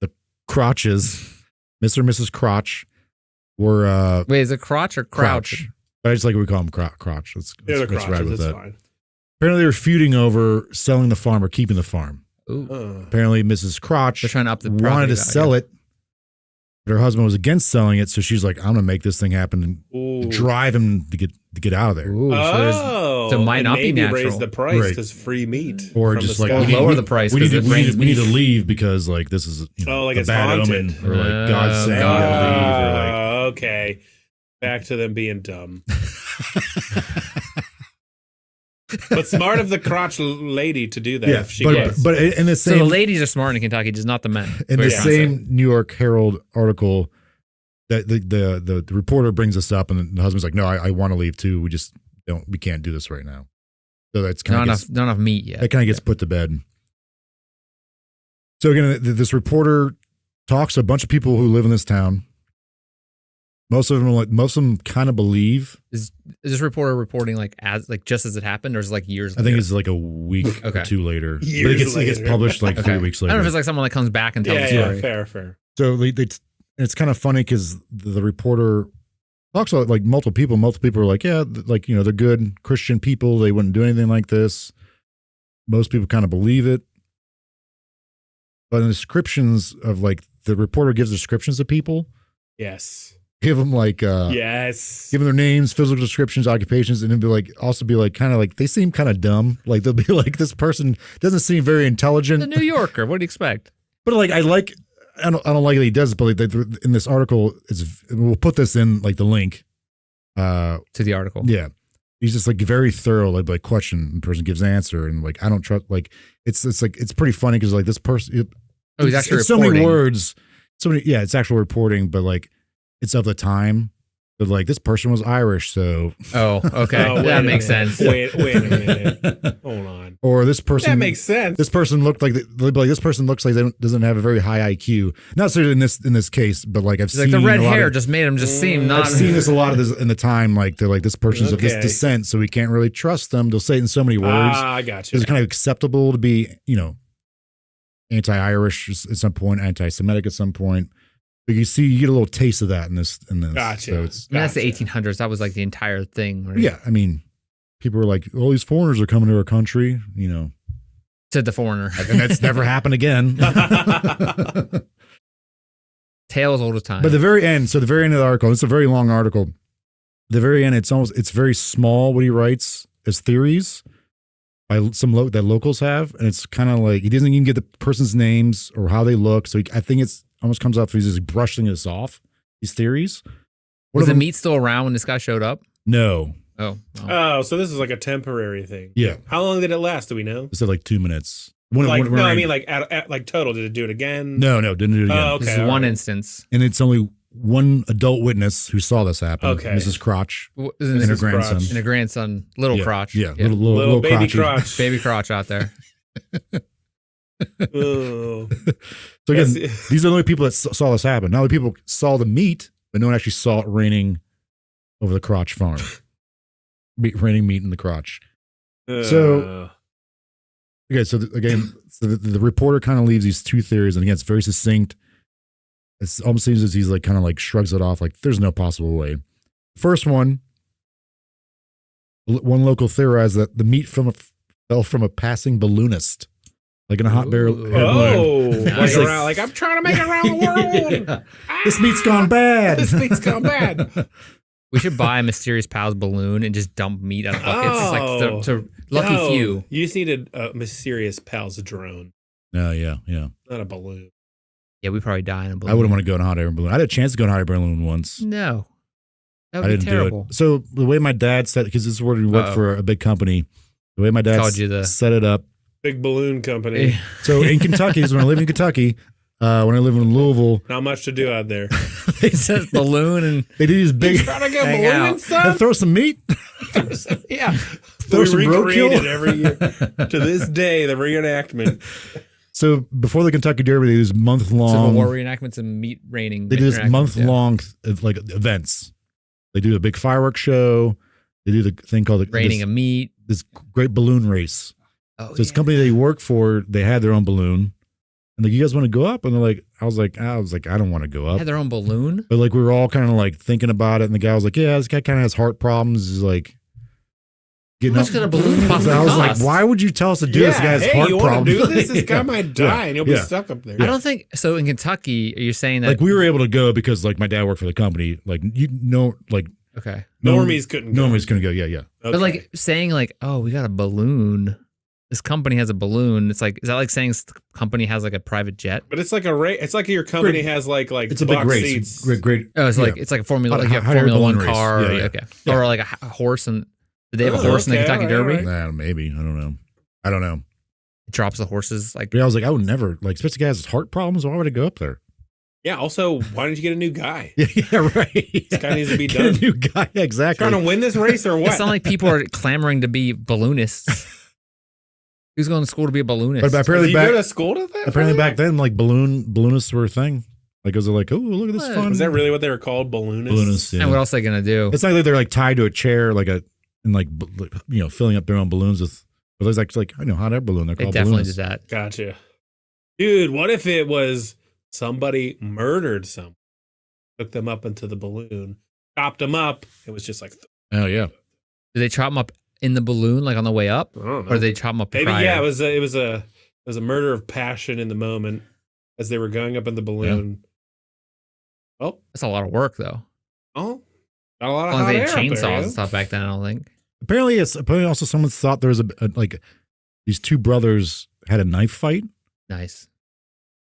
the crotches, Mr. and Mrs. Crotch, were wait, is it crotch or crouch? But I just like we call them crotch. They're the crotches. That's fine. Apparently, they were feuding over selling the farm or keeping the farm. Ooh. Apparently, Mrs. Crotch They're trying to up the wanted to sell it, but her husband was against selling it. So she's like, "I'm gonna make this thing happen and drive him to get out of there." Ooh, so it might not be natural. Raise the price because free meat, or just like lower the price. We need to leave because like this is like a it's bad haunted, omen, or like God's saying you gotta leave, or like okay, back to them being dumb. But smart of the crotch lady to do that. Yeah, if she but in the same, so the ladies are smart in Kentucky, just not the men. In the same New York Herald article, that the reporter brings us up, and the husband's like, "No, I want to leave too. We can't do this right now." So that's kind of not enough meat yet. That kind of gets put to bed. So again, this reporter talks to a bunch of people who live in this town. Most of them kind of believe. Is this reporter reporting just as it happened, or is it like years later? I think it's like a week or 2 later. But it gets published like 3 weeks later. I don't know if it's like someone that comes back and tells the story. Yeah, fair. So it's kind of funny because the reporter talks about like multiple people. Multiple people are like, yeah, like, they're good Christian people. They wouldn't do anything like this. Most people kind of believe it. But in the descriptions of like, the reporter gives descriptions of people. Yes. Give them like give them their names, physical descriptions, occupations, and then be like kind of like they seem kind of dumb. Like they'll be like, this person doesn't seem very intelligent. The New Yorker, what do you expect? But like I don't like that he does it, but like in this article, we'll put this in like the link to the article. Yeah, he's just like very thorough, like question, the person gives answer, and like I don't trust. Like it's like it's pretty funny because like this person, he's actually it's so many words, it's actual reporting, but like. It's of the time, but like this person was Irish, so. Oh, okay, that makes sense. Wait a minute, hold on. Or this person. That makes sense. This person looked like this person looks like doesn't have a very high IQ. Not necessarily in this case, but like I've seen like the red hair just made him just seem not. I've seen this a lot of this in the time. Like they're like this person's of this descent, so we can't really trust them. They'll say it in so many words. I got you. It's kind of acceptable to be anti-Irish at some point, anti-Semitic at some point. But you get a little taste of that in this. Gotcha. So that's the 1800s. That was like the entire thing. Right? Yeah, I mean, people were like, "All these foreigners are coming to our country," Said the foreigner, and that's never happened again. Tale as old as time. But the very end of the article, it's a very long article. The very end, it's very small what he writes as theories by some that locals have, and it's kind of like he doesn't even get the person's names or how they look. So I think it's almost comes off he's just brushing this off, these theories. Was the meat still around when this guy showed up? No. Oh, so this is like a temporary thing. Yeah. How long did it last? Do we know? It said like 2 minutes. I mean like at total. Did it do it again? No, didn't do it again. Oh, okay. This is one instance. And it's only one adult witness who saw this happen. Okay. Mrs. Crotch And and her grandson. And a grandson, little crotch. Yeah, little baby crotchy. crotch. Baby crotch out there. Oh. So again, these are the only people that saw this happen. Not only people saw the meat, but no one actually saw it raining over the crotch farm. Raining meat in the crotch. So, okay, so the reporter kind of leaves these two theories, and again, it's very succinct. It almost seems as he's like kind of like shrugs it off, like there's no possible way. First one local theorized that the meat fell from a passing balloonist, like in a hot barrel. Nice. Like I'm trying to make it around the world. This meat's gone bad. This meat's gone bad. We should buy a Mysterious Pals balloon and just dump meat out of buckets. Like to lucky few. You just need a Mysterious Pals drone. Oh, yeah. Not a balloon. Yeah, we probably die in a balloon. I wouldn't want to go in a hot air balloon. I had a chance to go in a hot air balloon once. No. That I would be didn't terrible. do it. So the way my dad said, because this is where we worked for a big company, the way my dad set it up. Big balloon company. So in Kentucky, when I lived in Kentucky, when I lived in Louisville. Not much to do out there. They said balloon and they do these big. Trying to go balloon stuff? And throw some meat. Yeah. Throw some recreate roadkill. it every year. To this day, the reenactment. So before the Kentucky Derby, they do this month-long. Civil War reenactments and meat raining. They do this month-long like events. They do a big fireworks show. They do the thing called raining of meat. This great balloon race. Oh, so this company they work for, they had their own balloon. And like, you guys want to go up? And they're like, I was like, I don't want to go up. They had their own balloon? But like, we were all kind of like thinking about it. And the guy was like, yeah, this guy kind of has heart problems. He's like, how much could a balloon possibly I was cost? like, why would you tell us to do this? Guy has heart you problems. Want to do this? This guy might die and he'll be stuck up there. I don't think so. In Kentucky, are you saying that like we were able to go because like my dad worked for the company? Like okay, normies couldn't go. Normies couldn't go. Yeah. Okay. But like saying like, oh, we got a balloon. This company has a balloon. It's like, is that like saying this company has like a private jet? But it's like a race. It's like your company has like it's a big race. Seats. Great. Oh, it's like a Formula One car. Okay, or like a horse and. Did they have a horse in the Kentucky Derby? Right. Nah, maybe. I don't know. It drops the horses like. But I was like, I would never like. Especially guys with heart problems. Why would I go up there? Yeah. Also, why didn't you get a new guy? Yeah, right. This guy needs to be Get done. a new guy. Exactly. Trying to win this race or what? It's not like people are clamoring to be balloonists. Who's going to school to be a balloonist? But apparently you go to school to that? Apparently back then, like balloonists were a thing. Like, it was like, oh, look at this fun. Was that really what they were called? Balloonists? Balloonists. Yeah. And what else are they gonna do? It's not like they're like tied to a chair, and filling up their own balloons with. But there's like I know hot air balloon. They're They called definitely balloonists. did that. Gotcha. Dude, what if it was somebody murdered someone, took them up into the balloon, chopped them up? It was just like, Oh yeah. Did they chop them up in the balloon, like on the way up, I don't know. or did they chop them up? Maybe prior? yeah. It was a murder of passion in the moment as they were going up in the balloon. Yeah. Oh, That's a lot of work, though. oh, got a lot of As long hot as they air had up chainsaws there, and stuff back then, I don't think. Apparently also someone thought there was like these two brothers had a knife fight. Nice.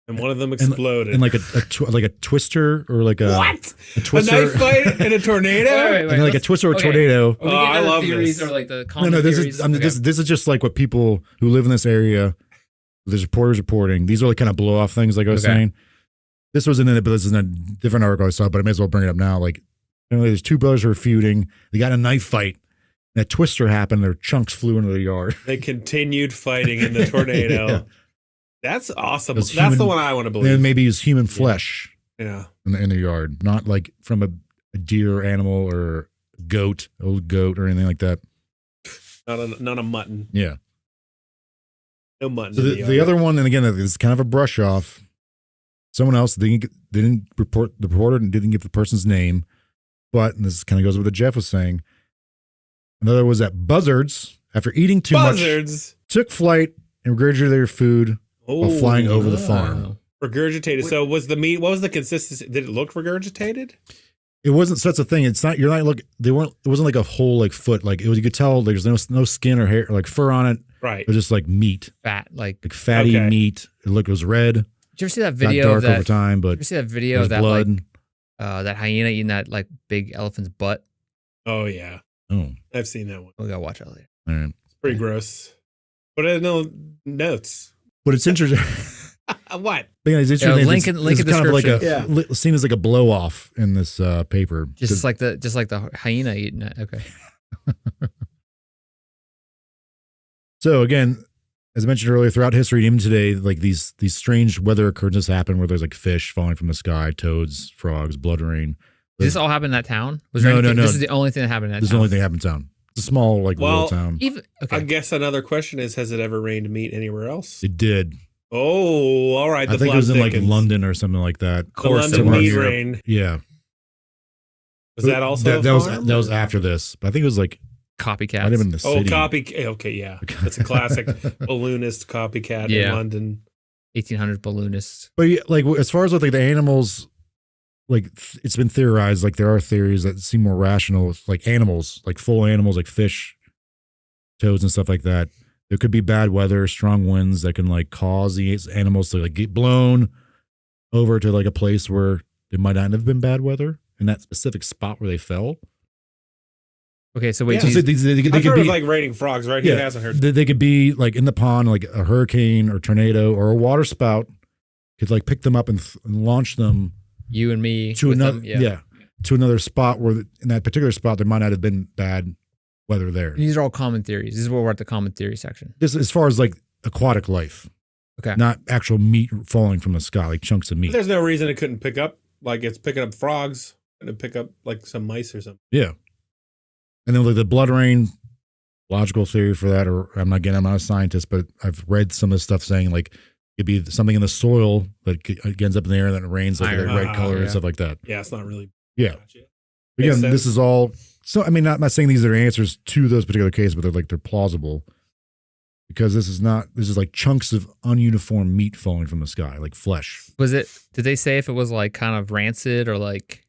and one of them exploded. And like a twister or like a what? A twister. A knife fight and a tornado? And like a twister or a tornado. Oh, I love theories this. or like the No, this theories. is this is just like what people who live in this area. There's reporters reporting. These are like kind of blow off things, like I was saying. This wasn't in it, but this is in a different article I saw. But I may as well bring it up now. Like, there's two brothers who are feuding. They got a knife fight. And a twister happened. Their chunks flew into the yard. They continued fighting in the tornado. Yeah. That's awesome. That's That's the one I want to believe. And maybe it's human flesh. Yeah. In the yard, not like from a deer animal or old goat or anything like that. Not a mutton. Yeah. No mutton. So the other one, and again, it's kind of a brush off. Someone else didn't report, the reporter didn't give the person's name, but, and this kind of goes with what Jeff was saying. Another was that buzzards, after eating too much, took flight and regurgitated their food while flying over the farm. Regurgitated. So was the meat? What was the consistency? Did it look regurgitated? It wasn't such a thing. It's not. You're not looking. They weren't. It wasn't like a whole like foot. Like it was. You could tell there's no skin or hair, or like fur on it. Right. It was just like meat, fat, like fatty meat. It was red. Did you ever see that video? Got dark over time, but did you see that video of that blood. like that hyena eating that like big elephant's butt? Oh yeah. Oh, I've seen that one. We gotta watch that later. All right. It's pretty gross. But I had no notes. But it's interesting. What? But yeah, it's Yeah, interesting. link It's in kind of like description. seen as like a blow off in this paper. Just like the hyena eating it. Okay. So again, as I mentioned earlier, throughout history, even today, like these strange weather occurrences happen where there's like fish falling from the sky, toads, frogs, blood rain. Did this all happen in that town? No. This is the only thing that happened in that This is town. the only thing that happened in town. It's a small like rural town. Even okay. I guess another question is, has it ever rained meat anywhere else? It did. Oh, all right. I think it was in like London or something like that. The London meat rain. Yeah. Was that also that was after this? But I think it was like copycats. might have been in the city. copycat. Okay, yeah. It's a classic balloonist copycat in London. 1800s balloonists. But yeah, like as far as with like the animals, like it's been theorized, like there are theories that seem more rational with like animals, like full animals, like fish, toads, and stuff like that. There could be bad weather, strong winds that can like cause these animals to like get blown over to like a place where it might not have been bad weather in that specific spot where they fell. Okay, so wait. Yeah. So they I've could heard be of like raining frogs, right? Yeah. Who hasn't heard? They could be like in the pond, like a hurricane or tornado or a water spout could like pick them up and launch them You and me to with another, them, to another spot where in that particular spot there might not have been bad weather there. These are all common theories. This is where we're at the common theory section. This as far as like aquatic life, Okay. not actual meat falling from the sky, like chunks of meat. There's no reason it couldn't pick up. Like it's picking up frogs and pick up like some mice or something. Yeah, and then like the blood rain, logical theory for that. Or I'm not a scientist, but I've read some of the stuff saying like it'd be something in the soil that ends up in the air and then it rains like a red color and stuff like that. Yeah, it's not really. Yeah. Makes Again, sense. this is all. So I mean, not saying these are answers to those particular cases, but they're plausible because this is like chunks of ununiform meat falling from the sky, like flesh. Did they say if it was like kind of rancid or like,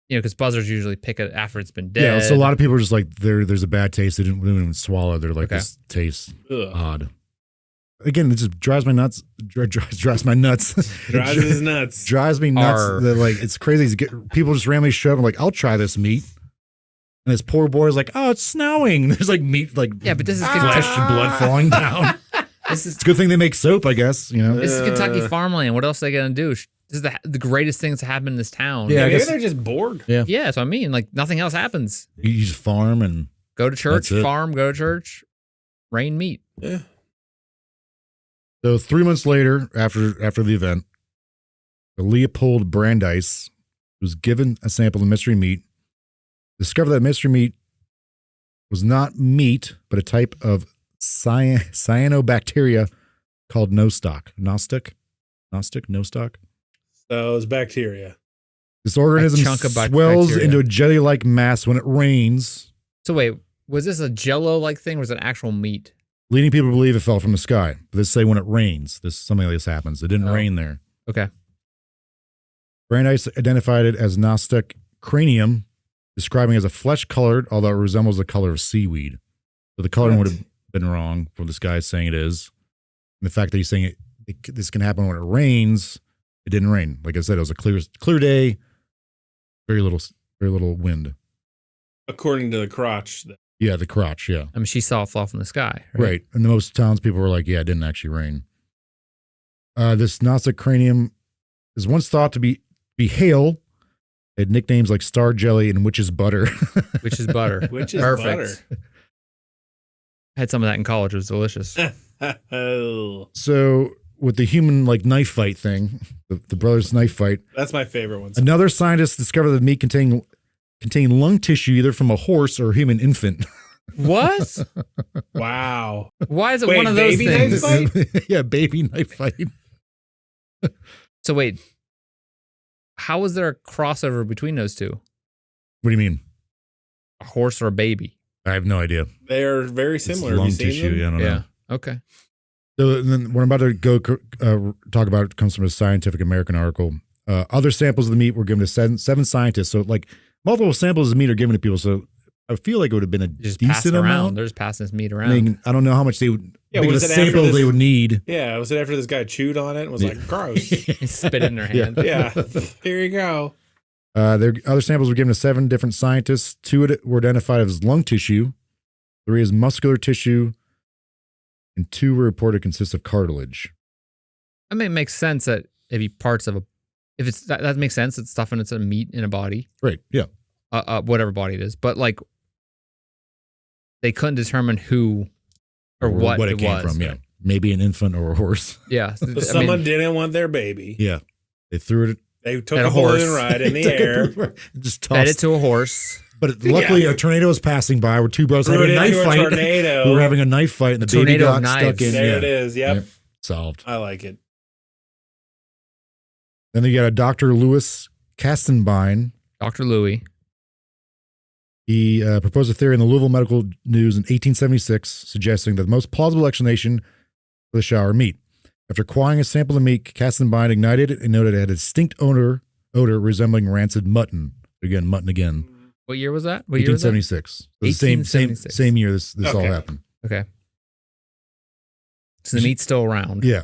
because buzzards usually pick it after it's been dead. Yeah, so a lot of people are just like there's a bad taste. They didn't even swallow. They're like, this tastes odd. Again, it just drives my nuts. Drives my nuts. Drives his nuts. Drives me nuts. That like it's crazy. People just randomly show up and like, I'll try this meat. And this poor boy is like, oh, it's snowing. There's like meat, like but this is flesh and blood falling down. It's a good thing they make soap, I guess. This is Kentucky farmland. What else are they gonna do? This is the greatest things to happen in this town. Yeah, I maybe guess they're just bored. Yeah. So I mean, like nothing else happens. You just farm and Go to church, that's it. farm, go to church, rain meat. Yeah. So 3 months later, after the event, Leopold Brandeis was given a sample of mystery meat, discovered that mystery meat was not meat, but a type of cyanobacteria called nostoc. Nostoc? So it's bacteria. This organism chunk of swells bacteria. into a jelly-like mass when it rains, So wait, was this a Jello-like thing or was it actual meat? leading people to believe it fell from the sky. But they say when it rains, something like this happens. It didn't rain there. Okay. Brandeis identified it as Gnostic cranium, describing it as a flesh-colored, although it resembles the color of seaweed. So the coloring would have been wrong for this guy saying it is. And the fact that he's saying this can happen when it rains, it didn't rain. Like I said, it was a clear day, very little wind. According to the crotch. Yeah, the crotch, yeah. I mean, she saw it fall from the sky. Right. And the most townspeople were like, yeah, it didn't actually rain. This Gnostic cranium is once thought to be hail. It had nicknames like Star Jelly and Witch's Butter. Witch's butter. Witch's Perfect. I had some of that in college. It was delicious. Oh, So with the human like knife fight thing, the brothers' knife fight, that's my favorite one. another scientist discovered that the meat contained lung tissue either from a horse or a human infant. What? Wow. Why is it Wait, one of those baby knife things? fight? Yeah, baby knife fight. So wait, how was there a crossover between those two? What do you mean? A horse or a baby? I have no idea. They are very similar. It's lung Have you seen tissue. them? Yeah, I don't know. Okay. So then what I'm about to go talk about comes from a Scientific American article. Other samples of the meat were given to seven scientists. So like multiple samples of meat are given to people. So I feel like it would have been a Just pass it decent around. amount. They're just passing this meat around. I mean, I don't know how much they would. Yeah, big of a was it after sample this- they would need. Yeah, was it after this guy chewed on it and was like, gross? Spit it in their hand. Yeah, here you go. Other samples were given to 7 different scientists. 2 were identified as lung tissue, 3 as muscular tissue, and 2 were reported to consist of cartilage. I mean, it makes sense that it'd be parts of a. If it's that makes sense. It's stuff and it's a meat in a body. Right. Yeah. Whatever body it is, but like they couldn't determine who or what it came was from. Yeah. Maybe an infant or a horse. Yeah. So someone didn't want their baby. Yeah. They threw it. They took a balloon ride in the air. Just fed tossed it to a horse. But luckily, a tornado was passing by where two brothers having a knife fight. Tornado. We were having a knife fight, and the baby got stuck in. There it is. Yep. Solved. I like it. Then you got a Dr. Louis Kastenbein. Dr. Louis. He proposed a theory in the Louisville Medical News in 1876, suggesting that the most plausible explanation for the shower meat. After quaffing a sample of meat, Kastenbein ignited it and noted it had a distinct odor resembling rancid mutton. Again, mutton again. What year was that? 1876. The same year this all happened. Okay. So the meat's still around. Yeah.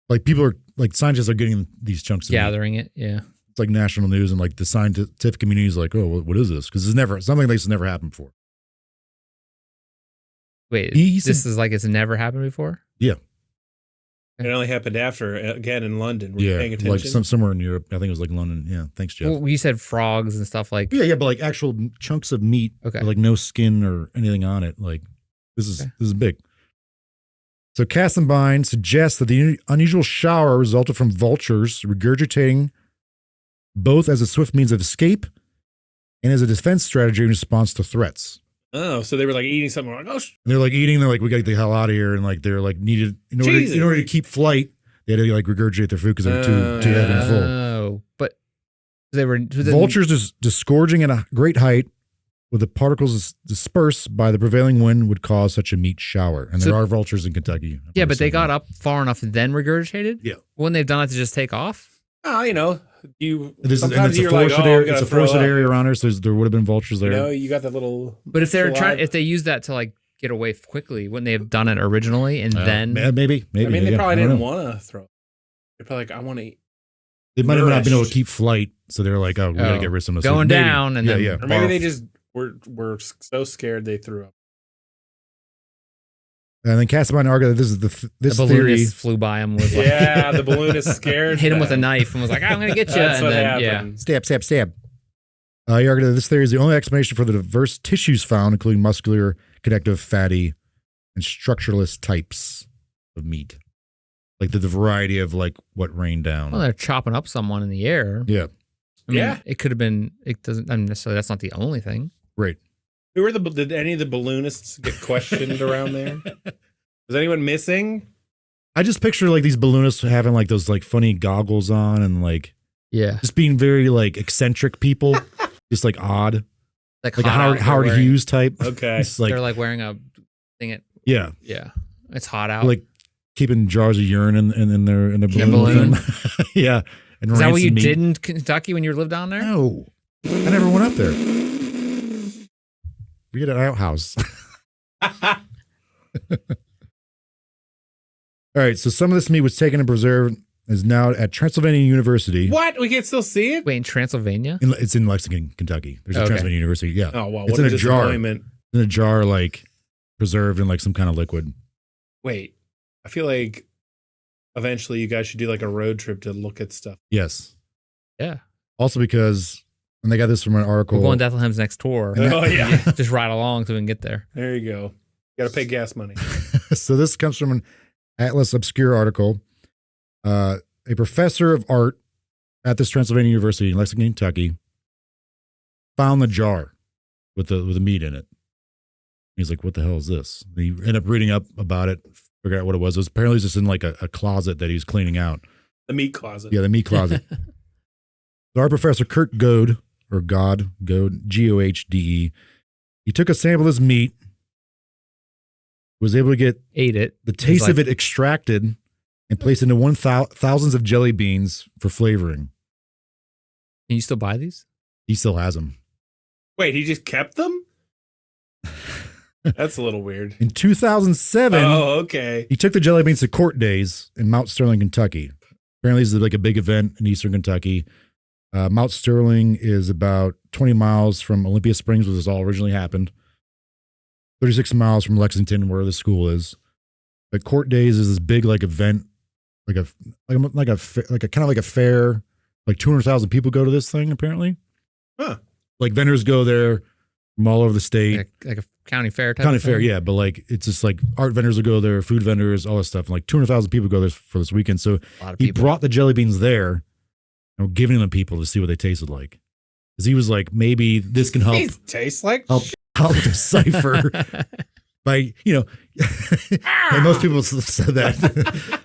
Like people are, like scientists are getting these chunks of gathering meat. it. Yeah. It's like national news, and like the scientific community is like, oh, what is this? Because it's something like this has never happened before. Wait, this is like it's never happened before? Yeah. It only happened after, again, in London. Were you paying attention? Like somewhere in Europe. I think it was like London. Yeah. Thanks, Jeff. Well, you said frogs and stuff like. Yeah, but like actual chunks of meat. Okay. With like no skin or anything on it. Like this is big. So Kastenbein suggests that the unusual shower resulted from vultures regurgitating both as a swift means of escape and as a defense strategy in response to threats. Oh, so they were like eating something. Like, they're like eating. They're like, we got to get the hell out of here. And like they're like needed in order to keep flight. They had to like regurgitate their food because they were too heavy and full. Oh, but they were vultures disgorging at a great height, with the particles dispersed by the prevailing wind, would cause such a meat shower. And there are vultures in Kentucky. Yeah, but they got up far enough and then regurgitated. Yeah, wouldn't they've done it to just take off? Oh, you know. It's a forested area around her, so there would have been vultures there. You know, you got that little. But if they used that to like get away quickly, wouldn't they have done it originally and then? Maybe. I mean, they probably didn't want to throw. They're probably like, I want to eat. They might have not been able to keep flight, so they're like, oh, we got to get rid of some of this. Going down and then. Yeah. Or maybe they just were so scared they threw up. And then Kastenbein argued that this the theory flew by him. Was like, yeah, the balloonist scared. Hit him with a knife and was like, I'm going to get you. That's and what then, happened. Stab. He argued that this theory is the only explanation for the diverse tissues found, including muscular, connective, fatty, and structureless types of meat. Like the variety of like what rained down. Well, they're chopping up someone in the air. Yeah. I mean, it could have been. It doesn't. I mean, necessarily. That's not the only thing. Right. Did any of the balloonists get questioned around there? Was anyone missing? I just picture like these balloonists having like those like funny goggles on and like just being very like eccentric people, just like odd, like a Howard Hughes type. Okay, it's like they're like wearing a thing. Yeah. It's hot out. Like keeping jars of urine in their balloon. Yeah. And is that what you did in Kentucky when you lived down there? No, I never went up there. We get an outhouse. All right, so some of this meat was taken and preserved, is now at Transylvania University. What? We can still see it? Wait, in Transylvania? It's in Lexington, Kentucky. There's a Transylvania University. Yeah. Oh wow, it's in a jar. In a jar, like preserved in like some kind of liquid. Wait, I feel like eventually you guys should do like a road trip to look at stuff. Yes. Yeah. Also because, and they got this from an article. We're going to Dethlehem's next tour. Oh yeah. Just ride along so we can get there. There you go. You got to pay gas money. So this comes from an Atlas Obscure article. A professor of art at this Transylvania University in Lexington, Kentucky, found the jar with the meat in it. He's like, "What the hell is this?" And he ended up reading up about it, figured out what it was. It was apparently just in like a closet that he was cleaning out. The meat closet. Yeah, the meat closet. So our professor Kurt Goad, Gohde, Gohde, he took a sample of this meat, was able to ate it, the taste of it extracted, and placed into thousands of jelly beans for flavoring. Can you still buy these? He still has them. Wait, he just kept them? That's a little weird. In 2007, okay. He took the jelly beans to Court Days in Mount Sterling, Kentucky. Apparently, this is like a big event in eastern Kentucky. Mount Sterling is about 20 miles from Olympia Springs, where this all originally happened. 36 miles from Lexington, where the school is. But Court Days is this big like event like a kind of like a fair, like 200,000 people go to this thing apparently. Huh. Like vendors go there from all over the state. Like a county fair type County of fair, thing? yeah. But like it's just like art vendors will go there, food vendors, all this stuff. And like 200,000 people go there for this weekend. So A lot of he people. brought the jelly beans there and we're giving them to people to see what they tasted like. Because he was like, maybe this can help These taste like help decipher by, like most people have said that.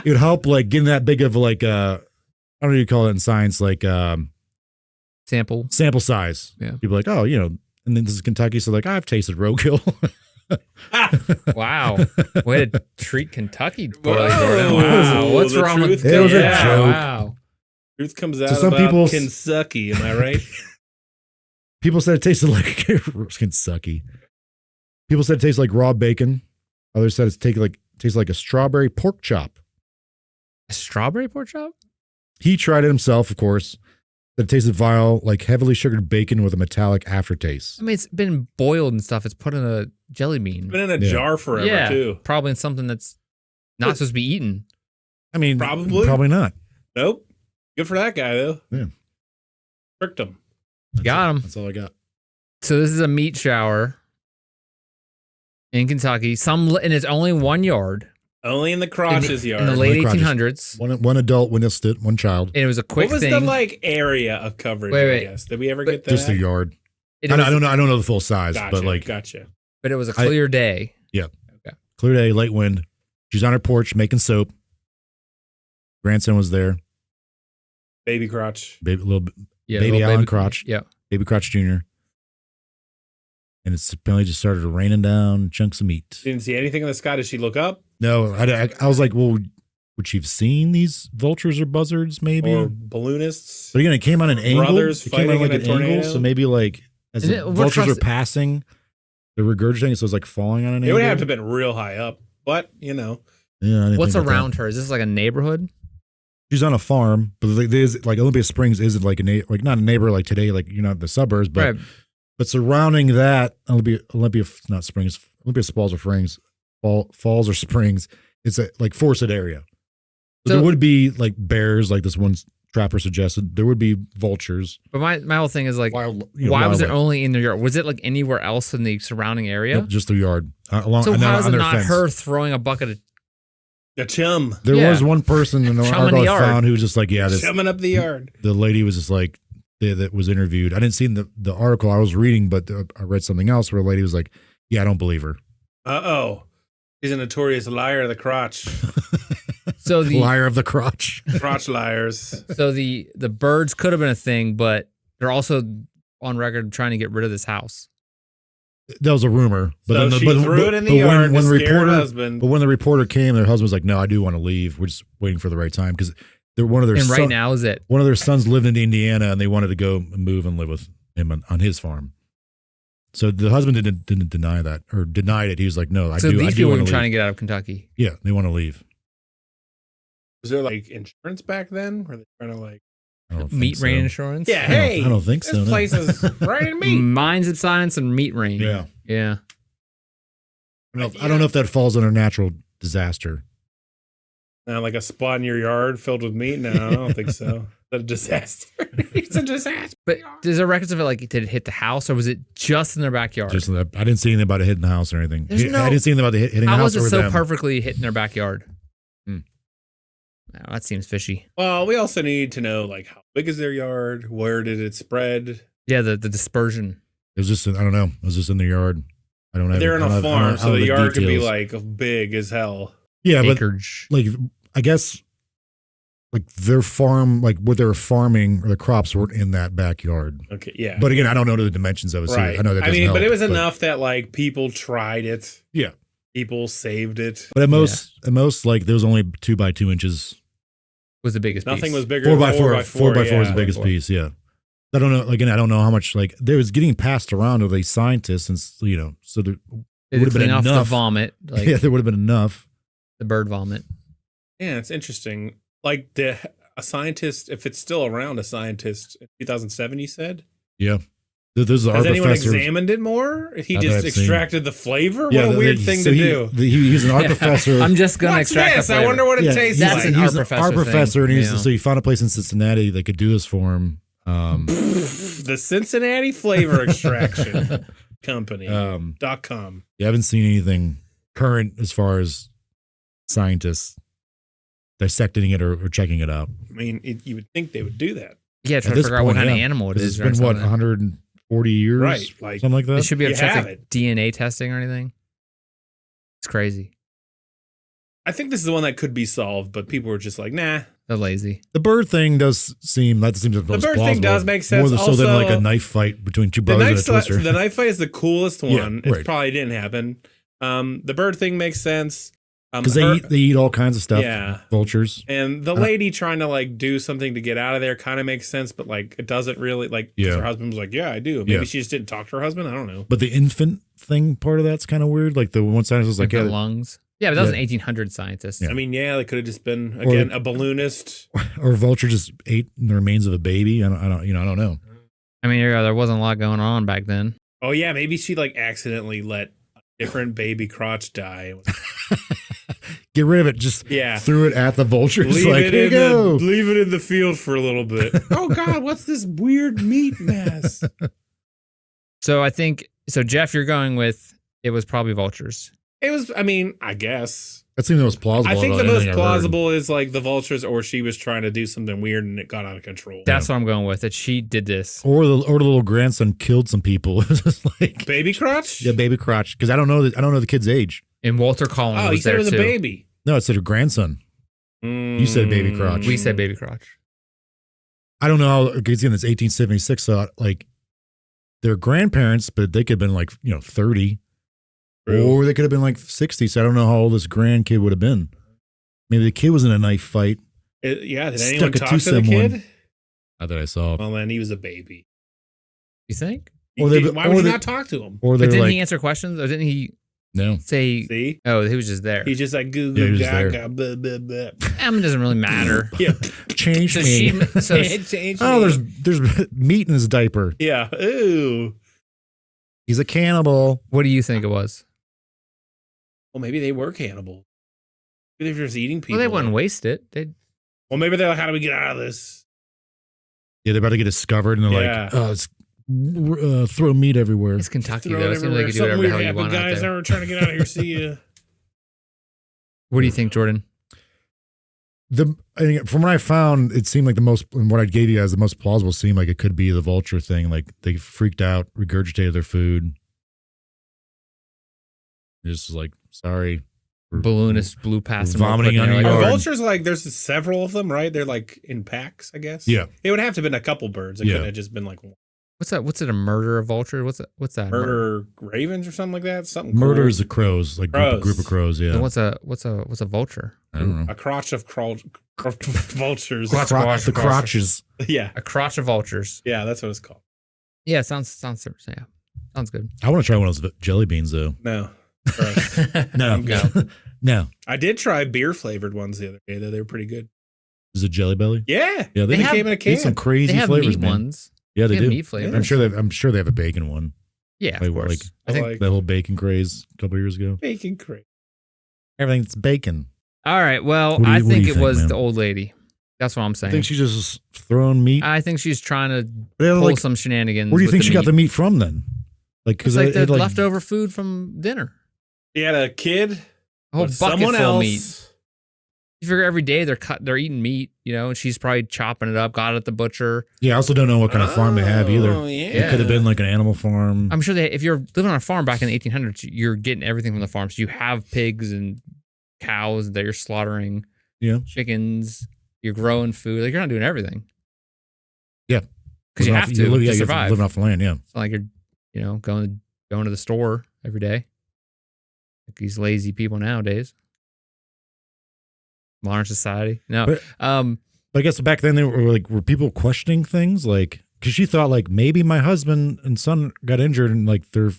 It would help like getting that big of like I don't know what you call it in science, like Sample. sample size. Yeah. People are like, oh, and then this is Kentucky, so like I've tasted roadkill. Wow. Way to treat Kentucky poorly, Whoa. Jordan. Wow. What's The wrong with truth It was a yeah, joke. Wow. truth comes out So some about people- Kentucky, am I right? People said it tasted like Kentucky. People said it tastes like raw bacon. Others said it tastes like a strawberry pork chop. A strawberry pork chop? He tried it himself, of course. That it tasted vile, like heavily sugared bacon with a metallic aftertaste. I mean, it's been boiled and stuff. It's put in a jelly bean. Been in a Yeah. jar forever yeah, too. probably in something that's not supposed to be eaten. I mean, Probably. not. Nope. Good for that guy though. Yeah. Tricked him. Got him. That's all I got. So this is a meat shower in Kentucky. And it's only 1 yard. Only in the crotches yard. In the late Only crotches. 1800s. One adult witnessed it, one child. And it was a quick what was thing. the like area of coverage? Wait. I guess did we ever get that? Just a yard. It I was- don't know. I don't know the full size, Gotcha, but like gotcha. But it was a clear day. clear day, light wind. She's on her porch making soap. Grandson was there. Baby crotch. Baby, Yeah, Baby little Alan Crotch. Yeah. Baby Crotch Jr. And it's apparently just started raining down chunks of meat. Didn't see anything in the sky. Did she look up? No, I was like, well, would she have seen these vultures or buzzards maybe? Or balloonists? But again, it came on an angle. Brothers It came on fighting like in a an angle. tornado? So maybe like as And the it- what vultures trust- are passing, they're regurgitating, so it's like falling on an It angle. would have to have been real high up, but Yeah, I didn't What's think about around that. her? Is this like a neighborhood? She's on a farm, but there's like Olympia Springs isn't like like not a neighbor like today, like you're not in the suburbs, but Right. but surrounding that Olympia not Springs, Olympia Falls or Springs, Falls or Springs. It's a like forested area. So So- there would be like bears, like this one trapper suggested. There would be vultures. But my whole thing is like, Wild, why was it wildlife. only in their yard? Was it like anywhere else in the surrounding area? Nope, just the yard. Along, So and then how is on it their not fence. her throwing a bucket of a chum. There Yeah. was one person in the Chum in article the I yard. found who was just like, yeah, this Chumming up the yard. the lady was just like that was interviewed. I didn't see the article I was reading, but I read something else where a lady was like, yeah, I don't believe her. Uh-oh. He's a notorious liar of the crotch. so the Liar of the crotch. Crotch liars. so the birds could have been a thing, but they're also on record trying to get rid of this house. That was a rumor. But So then she threw it in the yard when to the scare her reporter, husband. but when the reporter came, their husband was like, no, I do want to leave. We're just waiting for the right time because they're one of their And right son- now is it? one of their sons lived in Indiana and they wanted to go move and live with him on his farm. So the husband didn't deny that or denied it. He was like, no, I So do these want people to are leave. trying to get out of Kentucky. Yeah, they want to leave. Was there like insurance back then? Were they trying to like, I don't think Meat so. rain insurance. yeah, I don't- hey, I don't think this so, no. place is right in me. Mines of science and meat rain. Yeah. Yeah. I don't know if that falls under natural disaster. Now, like a spot in your yard filled with meat? No, I don't think so. That's a disaster. It's a disaster. But there's a records of it like did it hit the house or was it just in their backyard? Just I didn't see anything about it hitting the house or anything. There's no- I didn't see anything about it hitting the How house was it or so them. perfectly hit in their backyard? Hmm. Wow, that seems fishy. Well, we also need to know like how big is their yard? Where did it spread? Yeah, the dispersion. It was just I don't know. It was just in the yard. I don't have. They're in I a don't have- I farm, don't so have the yard could be details. like big as hell. yeah, but Acreage. like I guess like their farm, like what they were farming or the crops weren't in that backyard. Okay, yeah. But again, I don't know the dimensions of it. So right. I know that. I doesn't mean, but help, it was enough that like people tried it. Yeah. People saved it. But at most, like there was only 2 by 2 inches. Was the biggest Nothing piece. was bigger 4 than by 4. 4 by 4 is yeah. the biggest piece. Yeah. I don't know. Again, I don't know how much like there was getting passed around to these scientists, and so there Did would've it been clean off the enough. vomit, like yeah, there would have been enough. the bird vomit. Yeah, it's interesting. Like a scientist, if it's still around, a scientist in 2007, you said? Yeah. There's Has anyone examined it more? He just extracted the flavor? What a weird thing to do. He's an art professor. I'm just going to extract the flavor. I wonder what it tastes like. He's an art professor, and so he found a place in Cincinnati that could do this for him. The Cincinnati Flavor Extraction Company .com. You haven't seen anything current as far as scientists dissecting it or checking it out. I mean, you would think they would do that. Yeah, try to figure out what kind of animal it is. It's been, 140 years? Right. Like, something like that? They should be able to check like DNA testing or anything. It's crazy. I think this is the one that could be solved, but people were just like, nah. They're lazy. The bird thing does seem the most plausible. The bird thing does make sense. More so than like a knife fight between two brothers and a twister. The knife fight is the coolest one. Yeah, right. It probably didn't happen. The bird thing makes sense. Because they eat all kinds of stuff. Yeah. Vultures. And the lady trying to like do something to get out of there kind of makes sense, but like it doesn't really like her husband was like, yeah, I do. Maybe she just didn't talk to her husband. I don't know. But the infant thing part of that's kind of weird. Like the one scientist was like, lungs. Yeah, but that was an 1800 scientist. Yeah. I mean, they could have just been again a balloonist, or a vulture just ate the remains of a baby. I don't know. I mean, there wasn't a lot going on back then. Oh yeah, maybe she like accidentally let a different baby crotch die. Get rid of it. Just threw it at the vulture. Leave it in the field for a little bit. Oh God, what's this weird meat mass? So Jeff, you're going with it was probably vultures. It was, I mean, I guess. That seems the most plausible. I think the most plausible is like the vultures, or she was trying to do something weird and it got out of control. That's what I'm going with. That she did this, or the little grandson killed some people. It was just like baby crotch. Yeah, baby crotch. Because I don't know the kid's age. And Walter Collins. Oh, he said it was a baby. No, it said her grandson. You said baby crotch. We said baby crotch. I don't know. Because again, it's 1876. So like, they're grandparents, but they could have been like 30. Or they could have been like 60, so I don't know how old this grandkid would have been. Maybe the kid was in a knife fight. Did anyone talk to the kid? Not that I saw. Well, then he was a baby. You think? Why would you not talk to him? But didn't he answer questions? Or didn't he say... See? Oh, he was just there. He's just like, goo goo gaga, blah, blah, blah. I mean, it doesn't really matter. Yeah. Change me. There's meat in his diaper. Yeah. Ooh. He's a cannibal. What do you think it was? Well, maybe they were cannibal. Maybe they're just eating people. Well, they wouldn't waste it. Well, maybe they're like, how do we get out of this? Yeah, they're about to get discovered, and they're like, oh, it's throw meat everywhere. It's Kentucky, though. It seems like you do whatever the hell you want guys are trying to get out of here. See ya. What do you think, Jordan? From what I found, it seemed like what I gave you guys, the most plausible seemed like it could be the vulture thing. Like they freaked out, regurgitated their food. Just like, sorry. Balloonist blew past them. Vomiting on your yard. Are vultures like, there's several of them, right? They're like in packs, I guess. Yeah. It would have to have been a couple birds. It couldn't have just been like one. What's that? What's it? A murder of vulture? What's that? Murder ravens or something like that? Something murder cool. is the crows, like group of crows, yeah. So what's a vulture? I don't know. A crotch of vultures. The crotches. Yeah. A crotch of vultures. Yeah, that's what it's called. Yeah, sounds good. I want to try one of those jelly beans though. No. No. I did try beer flavored ones the other day though. They were pretty good. Is it Jelly Belly? Yeah. Yeah, they came in a can. Some crazy flavors, meat man. ones. Yeah, they do. Meat flavors. I'm sure they have a bacon one. Yeah, of course. I think the whole bacon craze a couple years ago. Bacon craze. Everything's bacon. All right. Well, I think it was the old lady. That's what I'm saying. I think she's just throwing meat. I think she's trying to pull some shenanigans. Where do you think she got the meat from then? Like, because it's like the leftover food from dinner. He had a kid. A whole bucket full of meat. You figure every day they're eating meat, and she's probably chopping it up, got it at the butcher. Yeah, I also don't know what kind of farm they have either. Yeah. It could have been like an animal farm. I'm sure if you're living on a farm back in the 1800s, you're getting everything from the farm. So you have pigs and cows that you're slaughtering. Yeah. Chickens. You're growing food. Like, you're not doing everything. Yeah. Because you have to survive. Living off the land, yeah. It's not like you're, going to the store every day. Like these lazy people nowadays. Modern society. No. But I guess back then were people questioning things? Like, because she thought like maybe my husband and son got injured and like their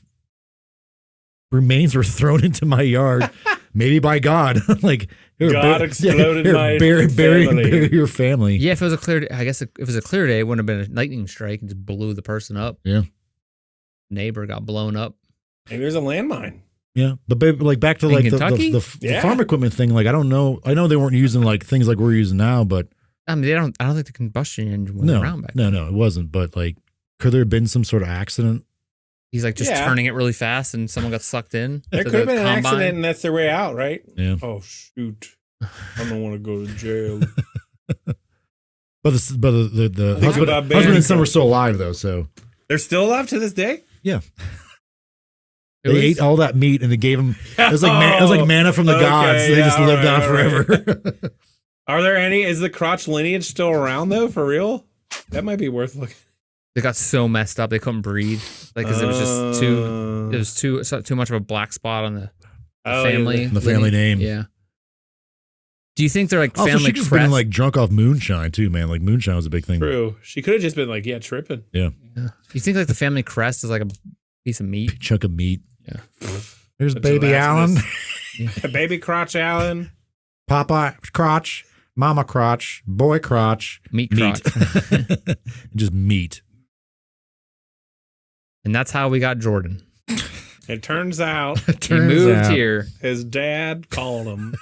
remains were thrown into my yard. Maybe by God. Like, God exploded my bury your family. Yeah, if it was a clear day, I guess if it was a clear day, it wouldn't have been a lightning strike and just blew the person up. Yeah. neighbor got blown up. Maybe there's a landmine. Yeah, but like back to In like Kentucky? the farm equipment thing. Like I don't know. I know they weren't using like things like we're using now, but I mean, I don't think the combustion engine was around back then. No, it wasn't. But like, could there have been some sort of accident? He's like just turning it really fast, and someone got sucked in. There could have been an accident, and that's their way out, right? Yeah. Oh shoot! I don't want to go to jail. But the husband and son were still alive though, so they're still alive to this day. Yeah. They ate all that meat and they gave them. It was like manna from the gods. They just lived on forever. Are there any? Is the crotch lineage still around though? For real? That might be worth looking. They got so messed up they couldn't breathe, like because it was just too. It was too much of a black spot on the family. The family name. Yeah. Do you think they're like also, family? She just been like drunk off moonshine too, man. Like moonshine was a big thing. True. She could have just been like, tripping. Yeah. You think like the family crest is like a piece of meat? Chunk of meat. Yeah. There's baby Alan. Baby crotch Alan. Papa crotch. Mama crotch. Boy crotch. Meat crotch. Just meat. And that's how we got Jordan. It turns out he moved here. His dad called him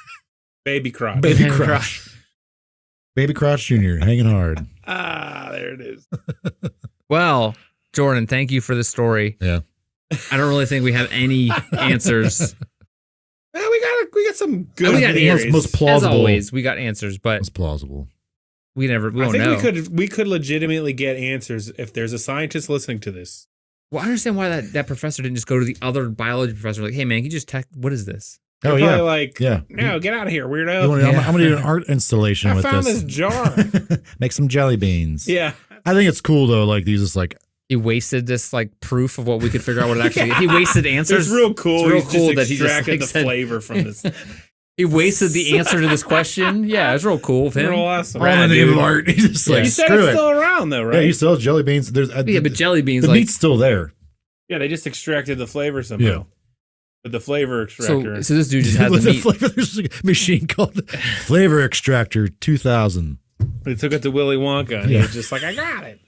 Baby Crotch. Baby Crotch. Baby Crotch Jr. hanging hard. There it is. Well, Jordan, thank you for the story. Yeah. I don't really think we have any answers. Well, we got some good we got theories. Most plausible. As always, we got answers, but it's plausible. We don't know. I think we could legitimately get answers if there's a scientist listening to this. Well, I understand why that professor didn't just go to the other biology professor like, hey man, can you just text, what is this? Oh yeah, like no, get out of here, weirdo. I'm gonna do an art installation with this. I found this jar. Make some jelly beans. Yeah, I think it's cool though. Like these, just like he wasted this like proof of what we could figure out what it actually. He wasted answers. It's real cool. It's real cool that he extracted just the flavor from this. He wasted the answer to this question. Yeah, it's real cool of him. Real awesome. All in the name of art. He's just like, you said screw it's it. Still around though, right? Yeah, he still has jelly beans. There's but jelly beans. The meat's still there. Yeah, they just extracted the flavor somehow. Yeah. But the flavor extractor. So this dude just had the meat. Flavor, there's a machine called Flavor Extractor 2000. They took it to Willy Wonka and he was just like, I got it.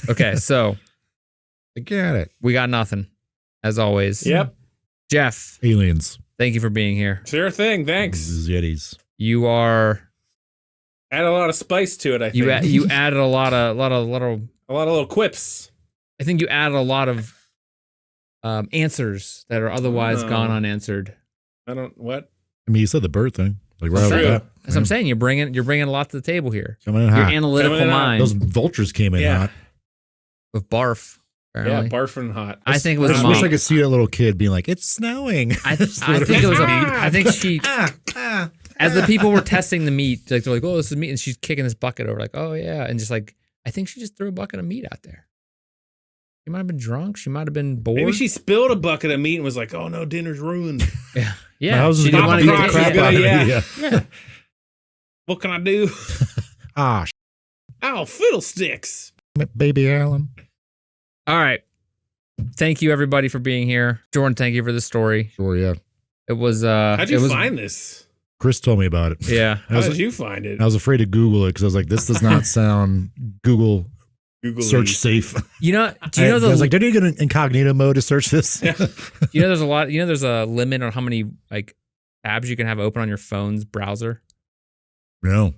Okay, so I got it. We got nothing, as always. Yep. Jeff. Aliens. Thank you for being here. Sure thing. Thanks. Yetis. You are. Add a lot of spice to it. I think you added a lot of little quips. I think you added a lot of answers that are otherwise gone unanswered. I don't what. I mean, you said the bird thing. Like right over that. That's what I'm saying. You're bringing a lot to the table here. Coming in Your hot. analytical mind. Those vultures came in hot. With barf. Apparently. Yeah, barfing hot. I think it was. I wish I could see that little kid being like, "It's snowing." I think it was. I think she. As the people were testing the meat, like they're like, "Oh, this is meat," and she's kicking this bucket over, like, "Oh yeah," and just like, I think she just threw a bucket of meat out there. She might have been drunk. She might have been bored. Maybe she spilled a bucket of meat and was like, "Oh no, dinner's ruined." Yeah. She didn't want to get the crap out of me. Yeah. What can I do? Oh, fiddlesticks. Baby Alan. All right. Thank you everybody for being here. Jordan, thank you for the story. Sure, yeah. It was How'd you find this? Chris told me about it. Yeah. How did you find it? I was afraid to Google it because I was like, this does not sound Google search safe. Do you know I was like, did you get an incognito mode to search this? Yeah. There's a limit on how many like tabs you can have open on your phone's browser? No.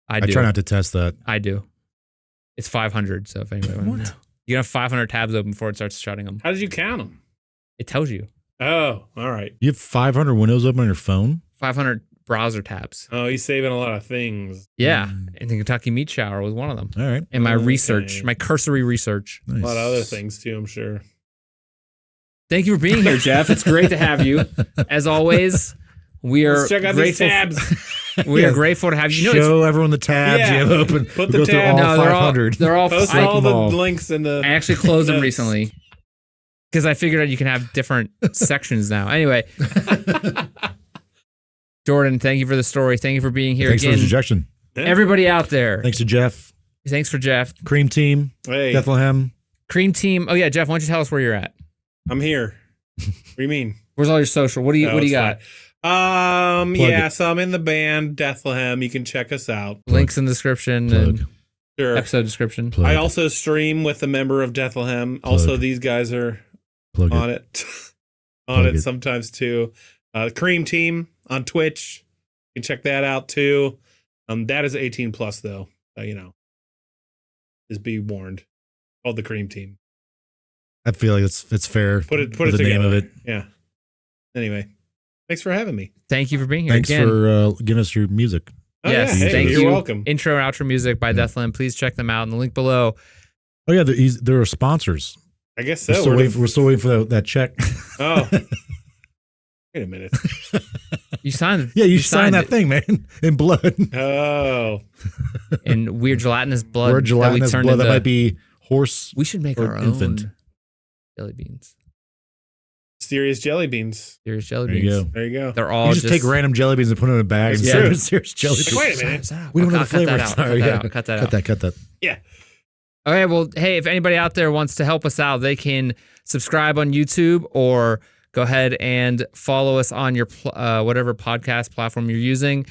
I do. I try not to test that. I do. It's 500, so if anybody wants to know. You can have 500 tabs open before it starts shutting them. How did you count them? It tells you. Oh, all right. You have 500 windows open on your phone? 500 browser tabs. Oh, he's saving a lot of things. Yeah. And the Kentucky-Meatshower was one of them. All right. And my research, my cursory research. Nice. A lot of other things too, I'm sure. Thank you for being here, Jeff. It's great to have you. As always, we are check out grateful. These tabs. We are grateful to have you. Show everyone the tabs you have open. Put we'll the go tabs. through all 500. They're all Post all the links in the. I actually closed them recently because I figured out you can have different sections now. Anyway, Jordan, thank you for the story. Thank you for being here Thanks again. for the suggestion. Everybody out there. Thanks to Jeff. Thanks for Jeff. Cream Team. Hey. Bethlehem. Cream Team. Oh yeah, Jeff. Why don't you tell us where you're at? I'm here. What do you mean? Where's all your social? What do you got? Yeah, so I'm in the band Dethlehem. You can check us out. Links in the description. Plug. And Sure. episode description. Plug. I also stream with a member of Dethlehem. Also, these guys are Plug on it. Sometimes too. Cream Team on Twitch. You can check that out too. That is 18 plus though. Just be warned. Called the Cream Team. I feel like it's fair. Put it the together. Name of it. Yeah. Anyway, thanks for having me. Thank you for being here. Thanks again. for giving us your music. Oh, Yes, yeah. Hey, thank you're you. welcome. Intro and outro music by Dethlehem. Please check them out in the link below. Oh yeah, there are sponsors. I guess so. We're still waiting for that check. Oh. Wait a minute. You signed it. Yeah, you signed that it. thing, man, in blood. Oh. In weird gelatinous blood. Or gelatinous that we turned blood that into- might be horse. We should make or our infant. own jelly beans. Mysterious jelly beans. There's jelly There beans. you go. There you go. They're all You just take random jelly beans and put them in a bag and It's say true. serious jelly beans. Wait a minute. We don't know the flavor. Cut Sorry, that yeah. out. Cut that out. Cut that. Yeah. Okay, well, hey, if anybody out there wants to help us out, they can subscribe on YouTube or go ahead and follow us on your whatever podcast platform you're using.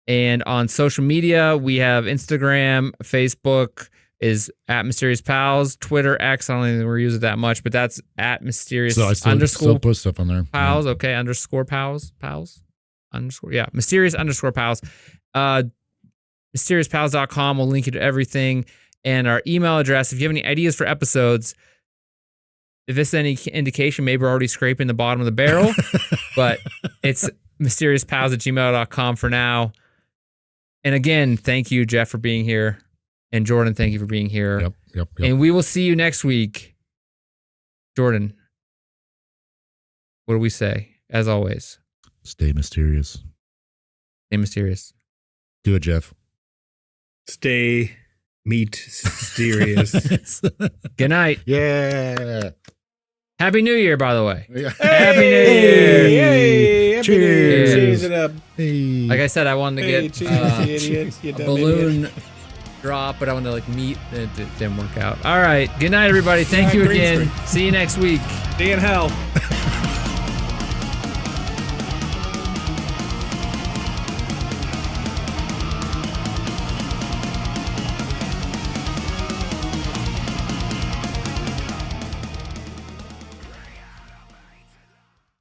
And on social media, we have Instagram, Facebook is at Mysterious Pals, Twitter, X. I don't think we're using that much, but that's at Mysterious So I still put stuff on there. Pals. Okay, underscore Pals. Underscore. Yeah, Mysterious underscore Pals. MysteriousPals.com will link you to everything. And our email address, if you have any ideas for episodes, if it's any indication, maybe we're already scraping the bottom of the barrel, but it's mysteriousPals@gmail.com for now. And again, thank you, Jeff, for being here. And Jordan, thank you for being here. Yep. And we will see you next week. Jordan, what do we say? As always, Stay mysterious. stay mysterious. Do it, Jeff. Stay mysterious. Good night. Yeah. Happy New Year, by the way. Happy New Year. Happy Cheers. New Year. Cheers it up. Hey. Like I said, I wanted to Hey, get cheers, you idiots. You a dumb balloon idiot. drop, but I wanted to meet. It didn't work out. All right. Good night, everybody. Thank you Green again. screen. See you next week. Stay in hell.